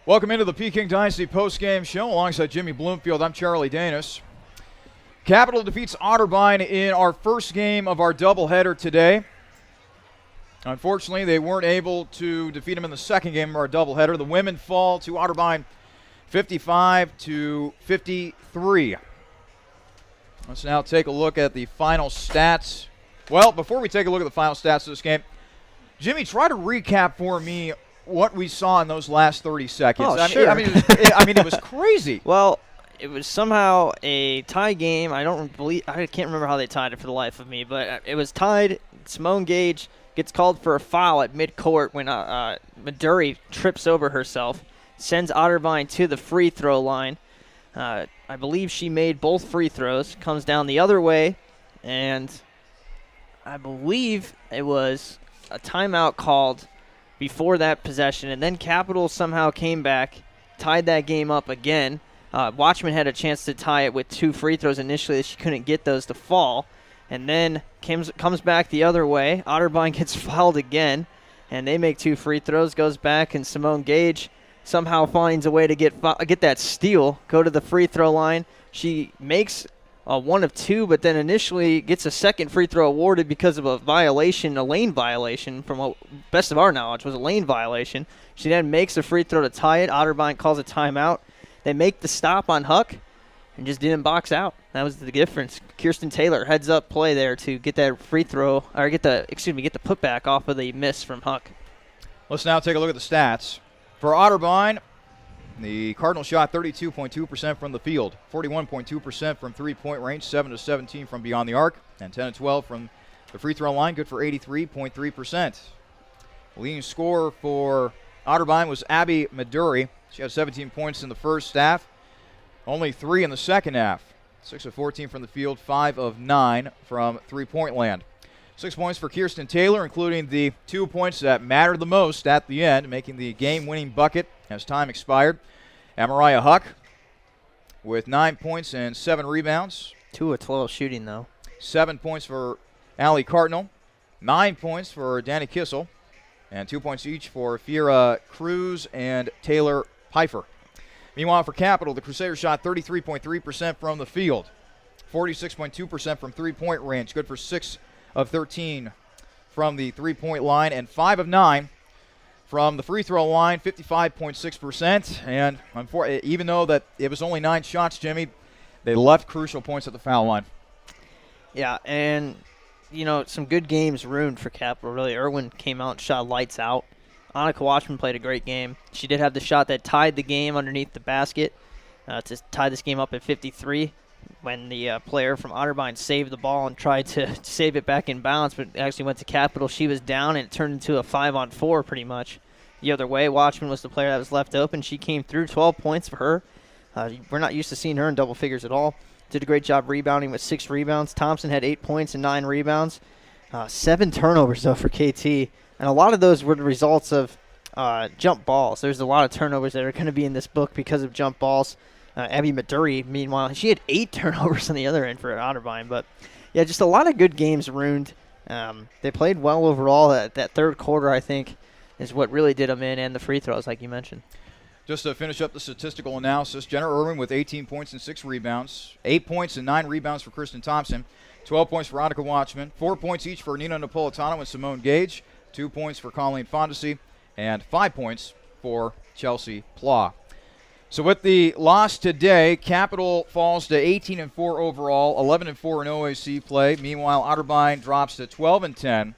Welcome into the Peking Dynasty postgame show alongside Jimmy Bloomfield. I'm Charlie Danis. Capital defeats Otterbein in our first game of our doubleheader today. Unfortunately, they weren't able to defeat them in the second game of our doubleheader. The women fall to Otterbein 55-53. Let's now take a look at the final stats. Well, before we take a look at the final stats of this game, Jimmy, try to recap for me what we saw in those last 30 seconds. Oh, sure. It was crazy. Well, it was somehow a tie game. I can't remember how they tied it for the life of me, but it was tied. Simone Gage gets called for a foul at midcourt when Maduri trips over herself, sends Otterbein to the free throw line. I believe she made both free throws, comes down the other way, and I believe it was a timeout called before that possession, and then Capital somehow came back, tied that game up again. Watchman had a chance to tie it with 2 free throws initially. She couldn't get those to fall, and then comes back the other way. Otterbein gets fouled again, and they make 2 free throws, goes back, and Simone Gage somehow finds a way to get that steal, go to the free throw line. She makes 1 of 2, but then initially gets a second free throw awarded because of a lane violation, from what, best of our knowledge, was a lane violation. She then makes a free throw to tie it. Otterbein calls a timeout. They make the stop on Huck and just didn't box out. That was the difference. Kirsten Taylor heads up play there to get that free throw, or get the putback off of the miss from Huck. Let's now take a look at the stats. For Otterbein, the Cardinals shot 32.2% from the field, 41.2% from three-point range, 7-17 from beyond the arc, and 10-12 from the free throw line, good for 83.3%. The leading scorer for Otterbein was Abby Maduri. She had 17 points in the first half, only 3 in the second half. 6 of 14 from the field, 5 of 9 from three-point land. 6 points for Kirsten Taylor, including the 2 points that mattered the most at the end, making the game-winning bucket as time expired. And Mariah Huck with 9 points and 7 rebounds. 2 of 12 shooting, though. 7 points for Allie Cardinal. 9 points for Danny Kissel. And 2 points each for Fiera Cruz and Taylor Pfeiffer. Meanwhile, for Capital, the Crusaders shot 33.3% from the field, 46.2% from three-point range, good for 6 of 13 from the three-point line, and 5 of 9 from the free throw line, 55.6%. And even though that it was only 9 shots, Jimmy, they left crucial points at the foul line. Yeah, and some good games ruined for Capital, really. Irwin came out and shot lights out. Annika Watchman played a great game. She did have the shot that tied the game underneath the basket to tie this game up at 53 when the player from Otterbein saved the ball and tried to save it back in bounds, but actually went to Capital. She was down, and it turned into a 5-on-4 pretty much. The other way, Watchman was the player that was left open. She came through, 12 points for her. We're not used to seeing her in double figures at all. Did a great job rebounding with 6 rebounds. Thompson had 8 points and 9 rebounds. 7 turnovers, though, for KT. And a lot of those were the results of jump balls. There's a lot of turnovers that are going to be in this book because of jump balls. Abby Maduri, meanwhile, she had 8 turnovers on the other end for Otterbein. But, yeah, just a lot of good games ruined. They played well overall. That third quarter, I think, is what really did them in, and the free throws, like you mentioned. Just to finish up the statistical analysis, Jenna Irwin with 18 points and 6 rebounds, 8 points and 9 rebounds for Kristen Thompson, 12 points for Annika Watchman, 4 points each for Nina Napolitano and Simone Gage, 2 points for Colleen Fondesi, and 5 points for Chelsea Pla. So with the loss today, Capital falls to 18-4 overall, 11-4 in OAC play. Meanwhile, Otterbein drops to 12-10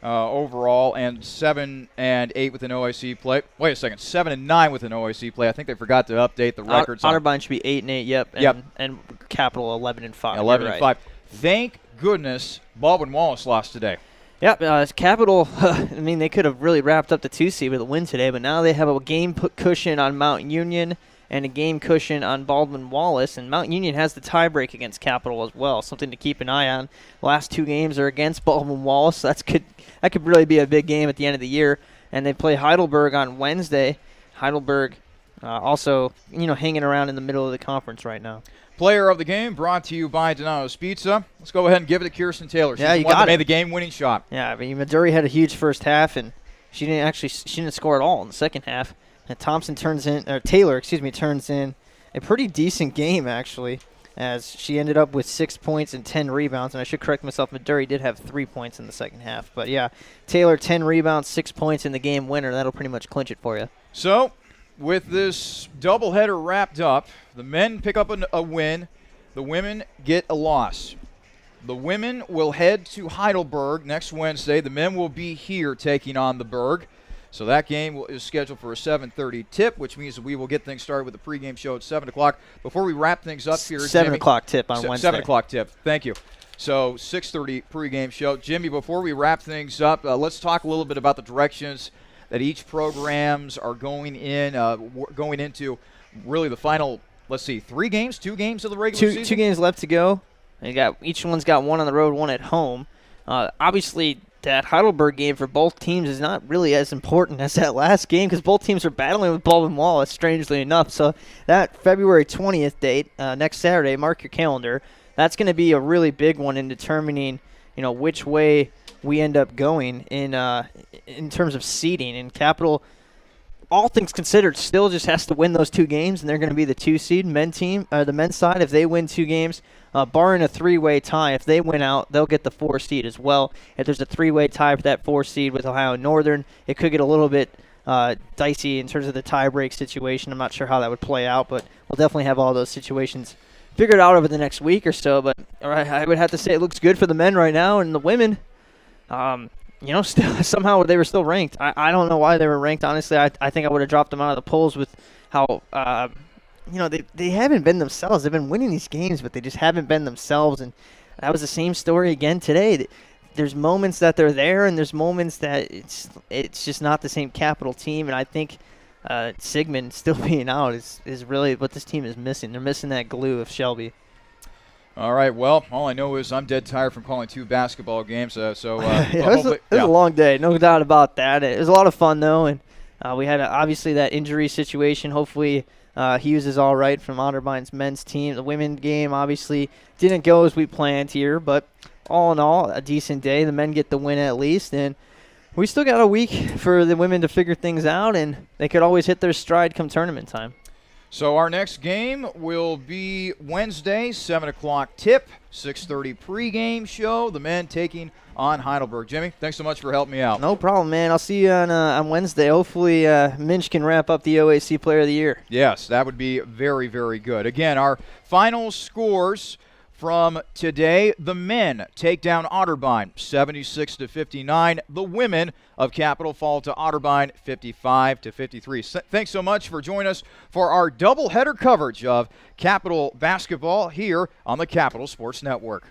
overall and 7-8 with an OAC play. Wait a second, 7-9 with an OAC play. I think they forgot to update the records. Otterbein should be 8-8. Yep. And Capital 11-5. 11-5. Right. Thank goodness Baldwin Wallace lost today. Yep, Capital, they could have really wrapped up the 2 seed with a win today, but now they have a game cushion on Mount Union and a game cushion on Baldwin Wallace, and Mount Union has the tiebreak against Capital as well, something to keep an eye on. Last 2 games are against Baldwin Wallace. That could really be a big game at the end of the year, and they play Heidelberg on Wednesday. Heidelberg also, hanging around in the middle of the conference right now. Player of the game brought to you by Donato's Pizza. Let's go ahead and give it to Kirsten Taylor. She's the one that made the game-winning shot. Yeah, Maduri had a huge first half, and she didn't score at all in the second half. And Taylor, turns in a pretty decent game, actually, as she ended up with 6 points and 10 rebounds. And I should correct myself, Maduri did have 3 points in the second half. But, yeah, Taylor, 10 rebounds, 6 points in the game winner. That'll pretty much clinch it for you. So, with this doubleheader wrapped up, the men pick up a win. The women get a loss. The women will head to Heidelberg next Wednesday. The men will be here taking on the Berg. So that game is scheduled for a 7:30 tip, which means that we will get things started with the pregame show at 7 o'clock. Before we wrap things up here, 7 Jimmy, o'clock tip on Wednesday. 7 o'clock tip. Thank you. So 6:30 pregame show. Jimmy, before we wrap things up, let's talk a little bit about the directions that each programs are going into really the final, let's see, 2 games of the regular season? 2 games left to go. Each one's got one on the road, one at home. Obviously, that Heidelberg game for both teams is not really as important as that last game because both teams are battling with Baldwin Wallace, strangely enough. So that February 20th date, next Saturday, mark your calendar, that's going to be a really big one in determining, which way we end up going in terms of seeding. And Capital, all things considered, still just has to win those 2 games, and they're going to be the 2 seed. The men's side, if they win 2 games, barring a 3-way tie, if they win out, they'll get the 4 seed as well. If there's a 3-way tie for that 4 seed with Ohio Northern, it could get a little bit dicey in terms of the tie-break situation. I'm not sure how that would play out, but we'll definitely have all those situations figured out over the next week or so. But I would have to say it looks good for the men right now, and the women, still somehow they were still ranked. I don't know why they were ranked, honestly. I think I would have dropped them out of the polls with how they haven't been themselves. They've been winning these games, but they just haven't been themselves. And that was the same story again today. There's moments that they're there, and there's moments that it's just not the same Capital team. And I think Sigmund still being out is really what this team is missing. They're missing that glue of Shelby. All right, well, all I know is I'm dead tired from calling 2 basketball games. It was a long day, no doubt about that. It was a lot of fun, though, and we had obviously that injury situation. Hopefully Hughes is all right from Otterbein's men's team. The women's game obviously didn't go as we planned here, but all in all, a decent day. The men get the win at least, and we still got a week for the women to figure things out, and they could always hit their stride come tournament time. So our next game will be Wednesday, 7 o'clock tip, 6:30 pregame show. The men taking on Heidelberg. Jimmy, thanks so much for helping me out. No problem, man. I'll see you on Wednesday. Hopefully Minch can wrap up the OAC Player of the Year. Yes, that would be very, very good. Again, our final scores from today: the men take down Otterbein 76-59. The women of Capital fall to Otterbein 55-53. Thanks so much for joining us for our doubleheader coverage of Capital basketball here on the Capital Sports Network.